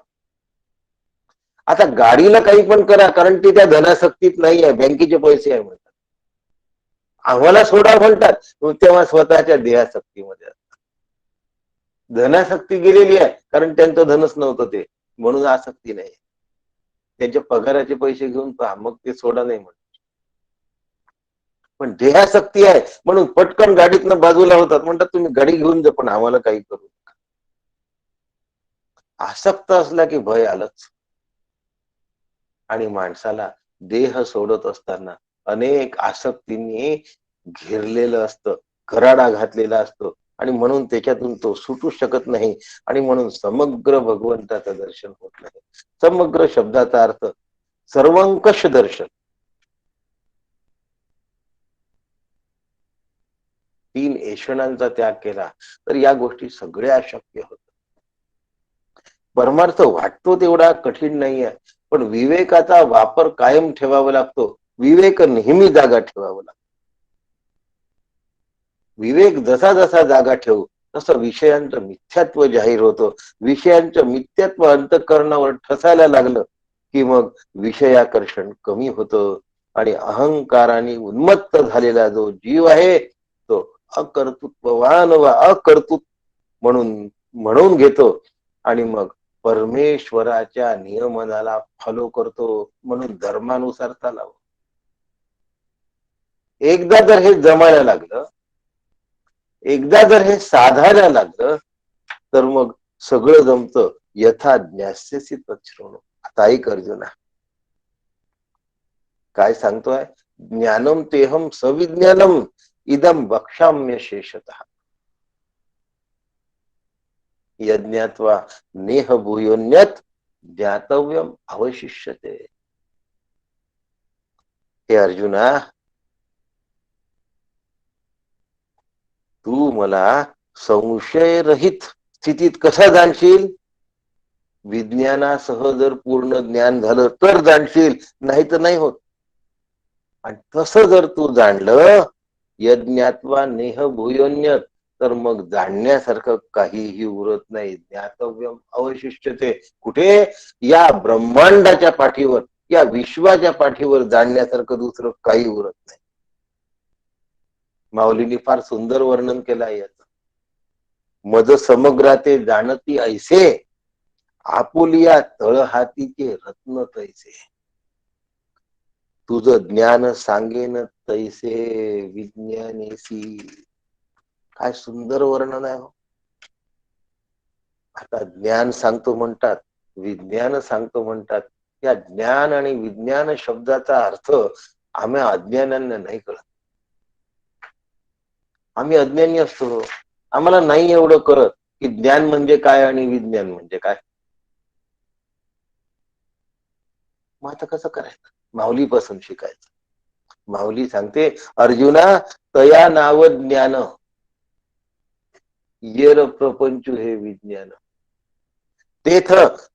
आता गाडीला काही पण करा कारण ती त्या धनासक्तीत नाही आहे, बँकेचे पैसे आहे म्हणतात. आम्हाला सोडा म्हणतात तेव्हा स्वतःच्या देहासक्तीमध्ये असतात. धनासक्ती गेलेली आहे कारण त्यांचं धनच नव्हतं ते, म्हणून आसक्ती नाही. त्यांच्या पगाराचे पैसे घेऊन पहा मग ते सोडा नाही म्हणतात. पण देहासक्ती आहे म्हणून पटकन गाडीतनं बाजूला होतात, म्हणतात तुम्ही गाडी घेऊन जा पण आम्हाला काही करू नका. आसक्त असला की भय आलंच. आणि माणसाला देह सोडत असताना अनेक आसक्तींनी घेरलेलं असतं, कराडा घातलेला असतो आणि म्हणून त्याच्यातून तो सुटू शकत नाही. आणि म्हणून समग्र भगवंताचं दर्शन होत नाही. समग्र शब्दाचा अर्थ सर्वंकष दर्शन. 3 ऐषणांचा त्याग केला तर या गोष्टी सगळ्या शक्य होत. परमार्थ वाटतो तेवढा कठीण नाहीये, पण विवेकाचा वापर कायम ठेवावा लागतो. विवेक नेहमी जागा ठेवावा लागतो. विवेक जसा जसा जागा ठेवू तसं विषयांचं मिथ्यात्व जाहीर होतं. विषयांचं मिथ्यात्व अंतःकरणावर ठसायला लागलं की मग विषयाकर्षण कमी होतं आणि अहंकाराने उन्मत्त झालेला जो जीव आहे तो अकर्तृत्ववान व अकर्तृत्व म्हणून घेतो आणि मग परमेश्वराच्या नियमनाला फॉलो करतो. म्हणून धर्मानुसार चालावं. एकदा जर हे जमायला लागलं, एकदा जर हे साधायला लागलं तर मग सगळं जमतं. यथा ज्ञास्यसि तच्छृणु. आता ऐक अर्जुना काय सांगतोय. ज्ञानम तेहम सविज्ञानम इदम वक्ष्याम्य शेषतः यज्ञात्वा नेह भूयोन्यत ज्ञातव्यम अवशिष्यते. हे अर्जुना तू मला संशयरहित स्थितीत कसा जाणशील. विज्ञानासह जर पूर्ण ज्ञान झालं तर जाणशील, नाही तर नाही होत. आणि तसं जर तू जाणलं यज्ञात्वा नेह भूयोन्यत तर मग जाणण्यासारखं काहीही उरत नाही. ज्ञातव्यम अवशिष्यते. कुठे. या ब्रह्मांडाच्या पाठीवर, या विश्वाच्या पाठीवर जाणण्यासारखं दुसरं काही उरत नाही. माऊलींनी फार सुंदर वर्णन केलं आहे याचं. मज समग्राते जाणती ऐसे आपुलिया तळहातीचे रत्न तैसे. तुझं ज्ञान सांगेन तैसे विज्ञानेसी. काय सुंदर वर्णन आहे. आता ज्ञान सांगतो म्हणतात, विज्ञान सांगतो म्हणतात. या ज्ञान आणि विज्ञान शब्दाचा अर्थ आम्ही अज्ञानांना नाही कळत. आम्ही अज्ञानी असतो, आम्हाला नाही एवढं कळत की ज्ञान म्हणजे काय आणि विज्ञान म्हणजे काय. मग आता कसं करायचं. माऊलीपासून शिकायचं. माऊली सांगते अर्जुना तया नाव ज्ञान येर प्रपंच हे विज्ञान तेथ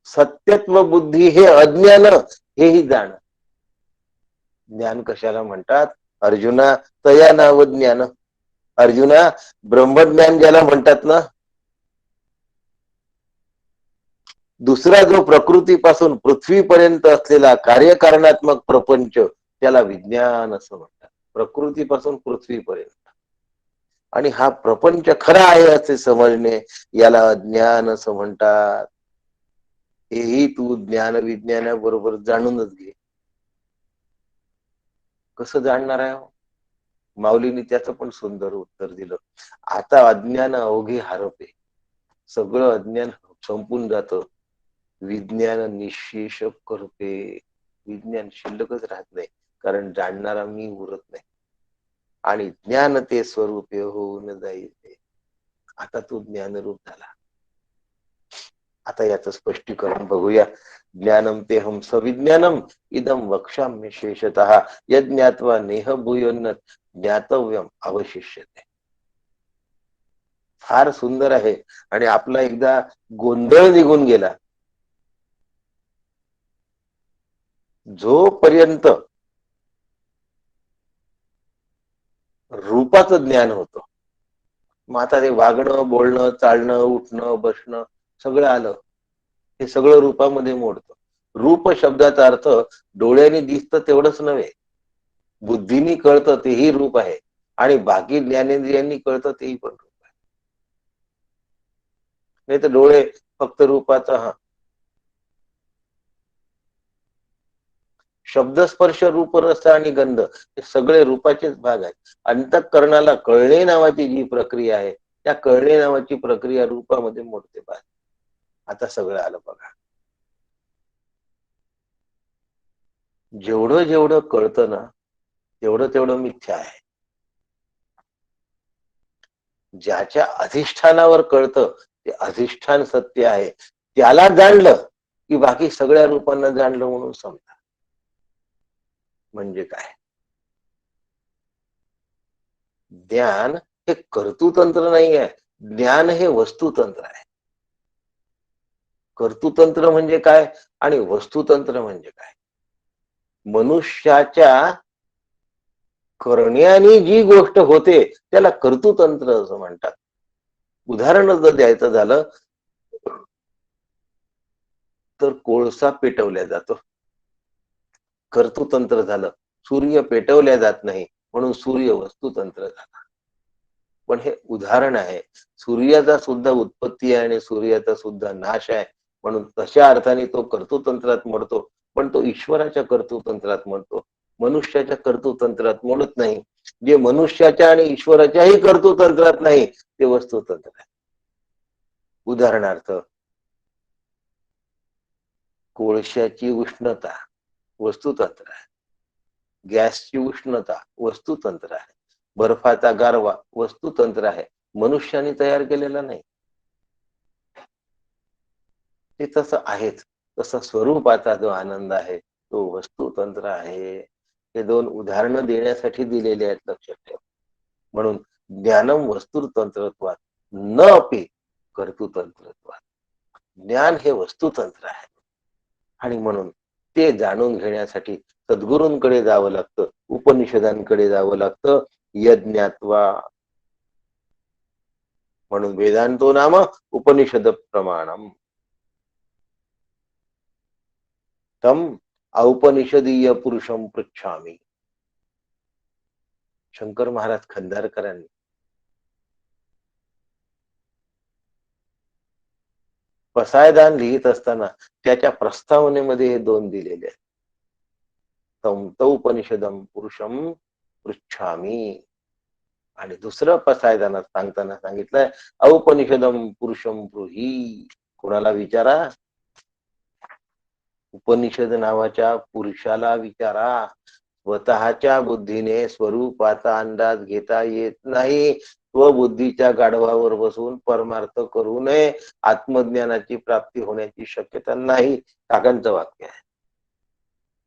सत्यत्व बुद्धी हे अज्ञान हेही जाण. ज्ञान कशाला म्हणतात अर्जुना. तया नाव ज्ञान. अर्जुना ब्रह्मज्ञान ज्याला म्हणतात ना, दुसरा जो प्रकृतीपासून पृथ्वीपर्यंत असलेला कार्यकारणात्मक प्रपंच त्याला विज्ञान असं म्हणतात. प्रकृतीपासून पृथ्वीपर्यंत. आणि हा प्रपंच खरा आहे असे समजणे याला अज्ञान असं म्हणतात. हेही तू ज्ञान विज्ञानाबरोबर जाणूनच घे. कसं जाणणार आहे. माऊलींनी त्याचं पण सुंदर उत्तर दिलं. आता अज्ञान अवघे हरपे. सगळं अज्ञान संपून जातं. विज्ञान निशेष करते. विज्ञान शिल्लकच राहत नाही कारण जाणणारा मी उरत नाही. आणि ज्ञान ते स्वरूपे होऊन जाईल. आता तो ज्ञानरूप झाला. आता याचं स्पष्टीकरण बघूया. ज्ञानम तेहम सविज्ञानम इदम वक्ष्याम्य शेषतः यज्ञात्वा नेह भूयोन्नत ज्ञातव्यम अवशिष्यते. फार सुंदर आहे. आणि आपला एकदा गोंधळ निघून गेला, जोपर्यंत रूपाचं ज्ञान होतं, मग आता ते वागणं, बोलणं, चालणं, उठणं, बसणं सगळं आलं, हे सगळं रूपामध्ये मोडतं. रूप शब्दाचा अर्थ डोळ्याने दिसतं तेवढंच नव्हे, बुद्धीनी कळतं तेही रूप आहे, आणि बाकी ज्ञानेंद्रियांनी कळतं तेही पण रूप आहे. नाही तर डोळे फक्त रूपाचा शब्द, स्पर्श, रूप, रस आणि गंध हे सगळे रूपाचेच भाग आहेत. अंतःकरणाला कळणे नावाची जी प्रक्रिया आहे, त्या कळणे नावाची प्रक्रिया रूपामध्ये मोडते. बा, आता सगळं आलं बघा. जेवढं जेवढं कळतं ना, तेवढं तेवढं मिथ्या आहे. ज्याच्या अधिष्ठानावर कळतं ते अधिष्ठान सत्य आहे, त्याला जाणलं की बाकी सगळ्या रूपांना जाणलं म्हणून समजा. म्हणजे काय? ज्ञान हे कर्तृतंत्र नाही आहे, ज्ञान हे वस्तुतंत्र आहे. कर्तृतंत्र म्हणजे काय आणि वस्तुतंत्र म्हणजे काय? मनुष्याच्या करण्याने जी गोष्ट होते त्याला कर्तृतंत्र असं म्हणतात. उदाहरण जर द्यायचं झालं तर कोळसा पेटवल्या जातो, कर्तृतंत्र झालं. सूर्य पेटवल्या जात नाही म्हणून सूर्य वस्तुतंत्र झाला. पण हे उदाहरण आहे. सूर्याचा सुद्धा उत्पत्ती आहे आणि सूर्याचा सुद्धा नाश आहे, म्हणून तशा अर्थाने तो कर्तृतंत्रात मोडतो. पण तो ईश्वराच्या कर्तृतंत्रात मोडतो, मनुष्याच्या कर्तृतंत्रात मोडत नाही. जे मनुष्याच्या आणि ईश्वराच्याही कर्तृतंत्रात नाही ते वस्तुतंत्र आहे. उदाहरणार्थ, कोळशाची उष्णता वस्तुतंत्र आहे, गॅसची उष्णता वस्तुतंत्र आहे, बर्फाचा गारवा वस्तुतंत्र आहे, मनुष्याने तयार केलेला नाही. ते तसं आहेच. तसं स्वरूपाचा जो आनंद आहे तो वस्तुतंत्र आहे. हे दोन उदाहरणं देण्यासाठी दिलेले आहेत, लक्षात ठेवा. म्हणून ज्ञानम वस्तुतंत्रत्वात न अपि कर्तृतंत्रत्वात. ज्ञान हे वस्तुतंत्र आहे आणि म्हणून ते जाणून घेण्यासाठी सद्गुरूंकडे जावं लागतं, उपनिषदांकडे जावं लागतं. यज्ञात्वा, म्हणून वेदांतो नाम उपनिषद प्रमाणम तम औपनिषदीय पुरुषम पृच्छामी. शंकर महाराज खंदारकरांनी पसायदान लिहित असताना त्याच्या प्रस्तावनेमध्ये हे दोन दिलेले आहेत. तम तौपनिषदम पुरुषम पृच्छामी, आणि दुसरं पसायदानात सांगताना सांगितलंय औपनिषदम पुरुषम ब्रूही. कोणाला विचारा? उपनिषद नावाच्या पुरुषाला विचारा. स्वतःच्या बुद्धीने स्वरूपाचा अंदाज घेता येत नाही. स्वबुद्धीच्या गाढवावर बसून परमार्थ करू नये, आत्मज्ञानाची प्राप्ती होण्याची शक्यता नाही, काकांचं वाक्य आहे.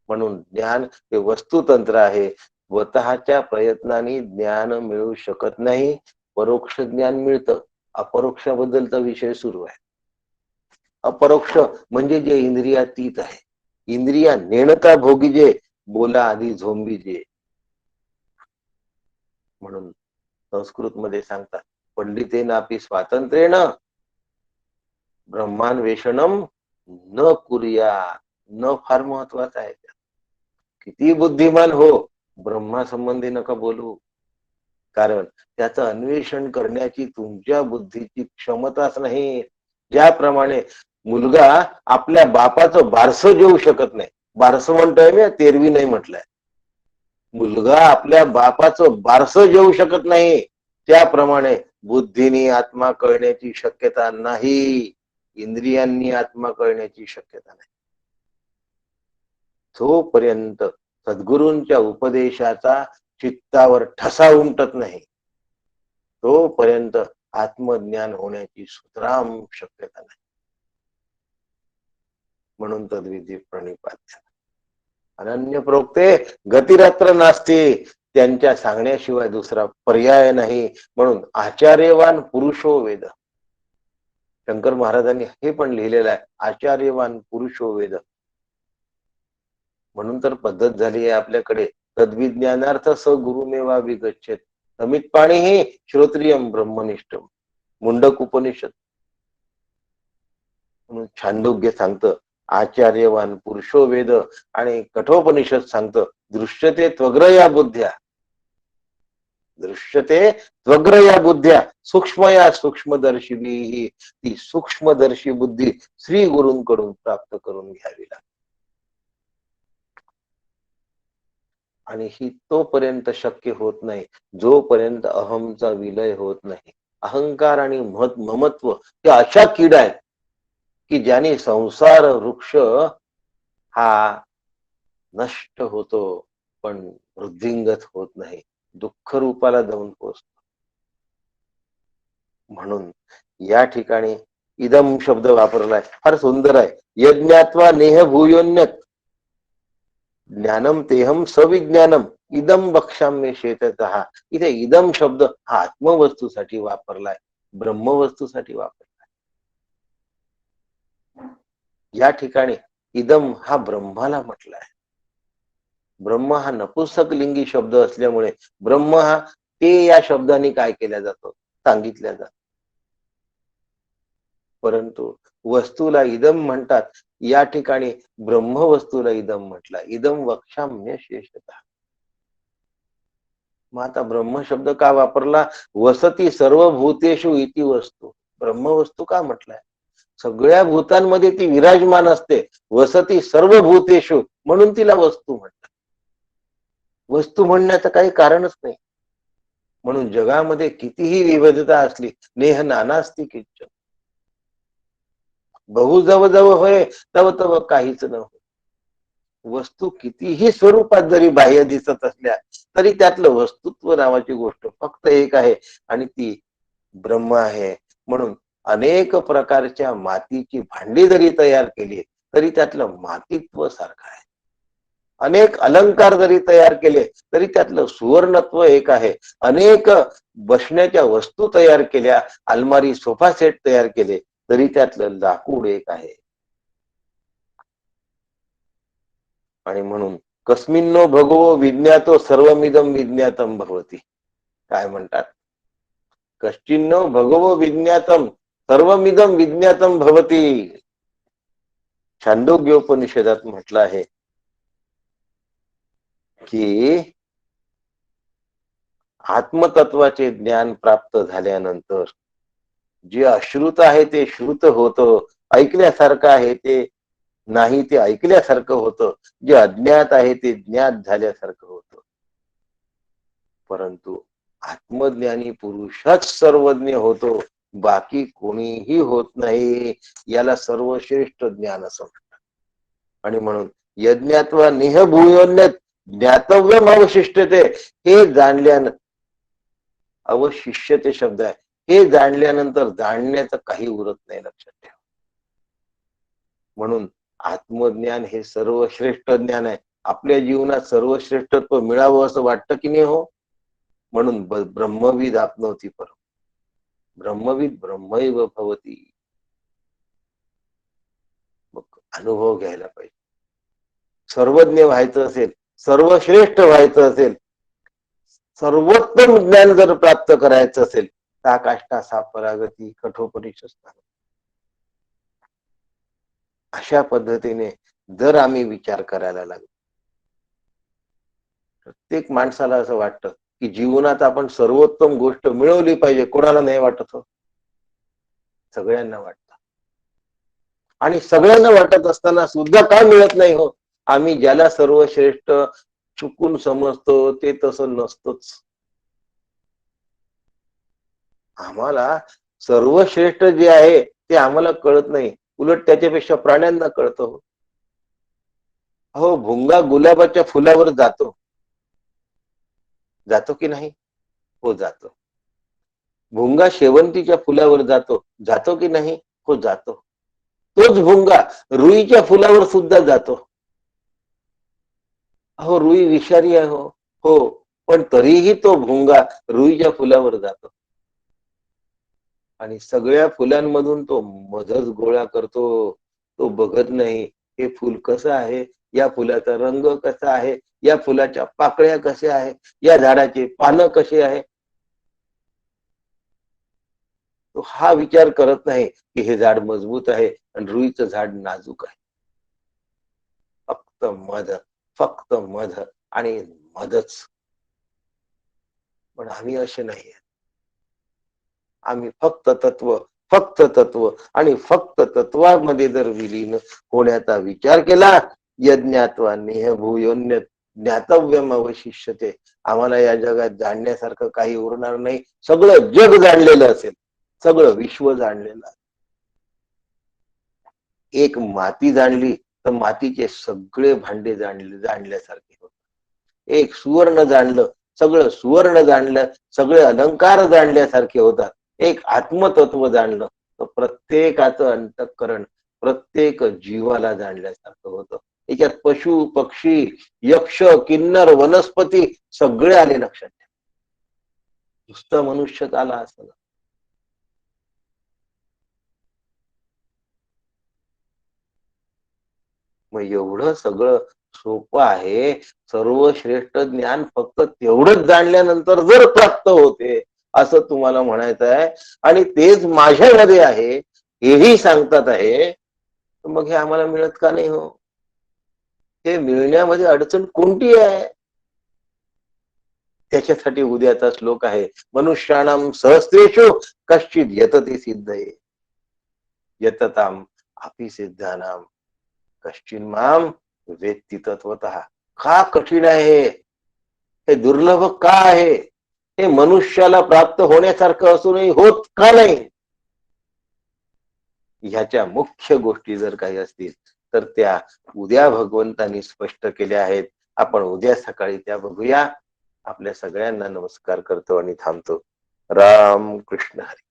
म्हणून ज्ञान हे वस्तुतंत्र आहे. स्वतःच्या प्रयत्नाने ज्ञान मिळू शकत नाही, परोक्ष ज्ञान मिळतं. अपरोक्षाबद्दलचा विषय सुरू आहे. अपरोक्ष म्हणजे जे इंद्रियातीत आहे, इंद्रिया नेणता भोगीजे, बोला आधी झोंबीजे. म्हणून संस्कृत मध्ये सांगतात, पंडितेनापि स्वातंत्र्येण ब्रह्मान्वेषणम न कुर्या. न फार महत्वाचं आहे. किती बुद्धिमान हो, ब्रह्मासंबंधी नका बोलू, कारण त्याचं अन्वेषण करण्याची तुमच्या बुद्धीची क्षमताच नाही. ज्याप्रमाणे मुलगा आपल्या बापाचं बारसं जेवू शकत नाही, बारसं म्हणतोय मी, तेरवी नाही म्हटलंय, मुलगा आपल्या बापाचं बारसं जेवू शकत नाही, त्याप्रमाणे बुद्धीने आत्मा कळण्याची शक्यता नाही, इंद्रियांनी आत्मा कळण्याची शक्यता नाही. जोपर्यंत सद्गुरूंच्या उपदेशाचा चित्तावर ठसा उमटत नाही तोपर्यंत आत्मज्ञान होण्याची सुतराम शक्यता नाही. म्हणून तद्विधी प्रणिपात्य अनन्य प्रोक्ते गतिरात्र नास्ती. त्यांच्या सांगण्याशिवाय दुसरा पर्याय नाही. म्हणून आचार्यवान पुरुषो वेद. शंकर महाराजांनी हे पण लिहिलेलं आहे, आचार्यवान पुरुषो वेद. म्हणून तर पद्धत झाली आहे आपल्याकडे, तद्विज्ञानार्थ स गुरुमेवा विगच्छेत समित पाणी हे श्रोत्रियम ब्रह्मनिष्ठम. मुंडक उपनिषद. म्हणून छांदोग्य सांगतं आचार्यवान पुरुषो वेद, आणि कठोपनिषद सांगतं दृश्यते त्वग्रया बुद्ध्या. दृश्यते त्वग्रया बुद्ध्या सूक्ष्मया सूक्ष्मदर्शी. ती सूक्ष्मदर्शी बुद्धी श्री गुरूंकडून प्राप्त करून घ्यावी लागते. आणि ही तोपर्यंत शक्य होत नाही जोपर्यंत अहमचा विलय होत नाही. अहंकार आणि ममत्व हे अशा कीड आहेत की ज्याने संसार वृक्ष हा नष्ट होतो पण वृद्धिंगत होत नाही, दुःख रूपाला जाऊन पोचतो. म्हणून या ठिकाणी इदम शब्द वापरलाय, फार सुंदर आहे. यज्ञात्वा नेह भूयोन्यत ज्ञानम तेहम सविज्ञानम इदम बक्षाम्य शेततः. इथे इदम शब्द हा आत्मवस्तूसाठी वापरलाय, ब्रह्मवस्तूसाठी वापरलाय. या ठिकाणी इदम हा ब्रह्माला म्हटलाय. ब्रह्म हा नपुंसक लिंगी शब्द असल्यामुळे ब्रह्म हा ते या शब्दाने काय केल्या जातो, सांगितल्या जातो. परंतु वस्तूला इदम म्हणतात, या ठिकाणी ब्रह्म वस्तूला इदम म्हटला. इदम वक्षाम्य शेषतः. मग आता ब्रह्म शब्द का वापरला? वसती सर्व भूतेषु इति वस्तू. ब्रह्म वस्तू का म्हटलाय? सगळ्या भूतांमध्ये ती विराजमान असते. वसती सर्व भूतेषु म्हणून तिला वस्तू म्हणतात. वस्तू म्हणण्याचं काही कारणच नाही. म्हणून जगामध्ये कितीही विविधता असली, नेह नानास्ति किंचन. बहु जव जव होय तव तव काहीच न हो. वस्तू कितीही स्वरूपात जरी बाह्य दिसत असल्या तरी त्यातलं वस्तुत्व नावाची गोष्ट फक्त एक आहे आणि ती ब्रह्म आहे. म्हणून अनेक प्रकारच्या मातीची भांडी जरी तयार केली तरी त्यातलं मातीत्व सारखं आहे. अनेक अलंकार जरी तयार केले तरी त्यातलं सुवर्णत्व एक आहे. अनेक बसण्याच्या वस्तू तयार केल्या, अलमारी सोफा सेट तयार केले तरी त्यातलं लाकूड एक आहे. आणि म्हणून कस्मिन्नो भगवो विज्ञातो सर्वमिदम विज्ञातम भवती. काय म्हणतात? कश्चिन्नो भगवो विज्ञातम सर्वमिदम विज्ञातम भवती. छांदोग्योपनिषदात म्हटलं आहे की आत्मतत्वाचे ज्ञान प्राप्त झाल्यानंतर जे अश्रुत आहे ते श्रुत होतं, ऐकल्यासारखं आहे ते नाही ते ऐकल्यासारखं होतं, जे अज्ञात आहे ते ज्ञात झाल्यासारखं होतं. परंतु आत्मज्ञानी पुरुषच सर्वज्ञ होतो, बाकी कोणीही होत नाही. याला सर्वश्रेष्ठ ज्ञान असं म्हणतात. आणि म्हणून यज्ञात्वा निह भूयोन्यत ज्ञातव्यम अवशिष्टते. हे जाणल्यानं, अवशिष्यते शब्द आहे, हे जाणल्यानंतर जाणण्याचं काही उरत नाही, लक्षात ठेवा. म्हणून आत्मज्ञान हे सर्वश्रेष्ठ ज्ञान आहे. आपल्या जीवनात सर्वश्रेष्ठत्व मिळावं असं वाटतं की नाही हो? म्हणून ब्रह्मविद आपनोती परम. ब्रह्मविद ब्रह्मैव भवती. मग अनुभव घ्यायला पाहिजे. सर्वज्ञ व्हायचं असेल, सर्वश्रेष्ठ व्हायचं असेल, सर्वोत्तम ज्ञान जर प्राप्त करायचं असेल, ता काष्टा सापरागती कठोपनिषद. अशा पद्धतीने जर आम्ही विचार करायला लागलो, प्रत्येक माणसाला असं वाटतं की जीवनात आपण सर्वोत्तम गोष्ट मिळवली पाहिजे. कोणाला नाही वाटत हो? सगळ्यांना वाटतं. आणि सगळ्यांना वाटत असताना सुद्धा काय मिळत नाही हो? आम्ही ज्याला सर्वश्रेष्ठ चुकून समजतो ते तसं नसतंच. आम्हाला सर्वश्रेष्ठ जे आहे ते आम्हाला कळत नाही, उलट त्याच्यापेक्षा प्राण्यांना कळतं. हो, भुंगा गुलाबाच्या फुलावर जातो, जातो की नाही? हो, जातो. भुंगा शेवंतीच्या फुलावर जातो, जातो की नाही? हो, जातो. तोच भुंगा रुईच्या फुलावर सुद्धा जातो. हो, रुई विषारी आहे हो. हो, पण तरीही तो भुंगा रुईच्या फुलावर जातो आणि सगळ्या फुलांमधून तो मधच गोळा करतो. तो बघत नाही हे फुल कसं आहे, या फुलाचा रंग कसा आहे, या फुलाच्या पाकळ्या कशा आहे, या झाडाची पानं कशी आहे. तो हा विचार करत नाही की हे झाड मजबूत आहे आणि रुईचं झाड नाजूक आहे. फक्त मध, फक्त मध आणि मधच. पण आम्ही असे नाही. आम्ही फक्त तत्व, फक्त तत्व आणि फक्त तत्वामध्ये जर विलीन होण्याचा विचार केला, यज्ञात्वा नेह भूयोन्य ज्ञातव्यम अवशिष्यते. आम्हाला या जगात जाणण्यासारखं काही उरणार नाही. सगळं जग जाणलेलं असेल, सगळं विश्व जाणलेलं. एक माती जाणली तर मातीचे सगळे भांडे जाणल्यासारखे होत. एक सुवर्ण जाणलं, सगळं सुवर्ण जाणलं, सगळे अलंकार जाणल्यासारखे होतात. एक आत्मतत्व जाणलं तर प्रत्येकाचं अंतःकरण प्रत्येक जीवाला जाणल्यासारखं होतं. याच्यात पशु पक्षी यक्ष किन्नर वनस्पती सगळे आले लक्षात. नुसतं मनुष्यच आला असं. मग एवढं सगळं सोपं आहे. सर्वश्रेष्ठ ज्ञान फक्त तेवढंच जाणल्यानंतर जर प्राप्त होते असं तुम्हाला म्हणायचं आहे आणि तेच माझ्यामध्ये आहे हेही सांगतात आहे, मग हे आम्हाला मिळत का नाही हो? हे मिळण्यामध्ये अडचण कोणती आहे? त्याच्यासाठी उद्याचा श्लोक आहे, मनुष्याणाम सहस्रेषु कश्चित यतती सिद्धये यतताम अपि सिद्धानाम कश्चिन माम वेत्ती तत्वतः. का कठीण आहे हे दुर्लभ का आहे? हे मनुष्याला प्राप्त होण्यासारखं असूनही होत का नाही? ह्याच्या मुख्य गोष्टी जर काही असतील तर त्या उद्या भगवंतांनी स्पष्ट केल्या आहेत. आपण उद्या सकाळी त्या बघूया. आपल्या सगळ्यांना नमस्कार करतो आणि थांबतो. राम कृष्ण हरी.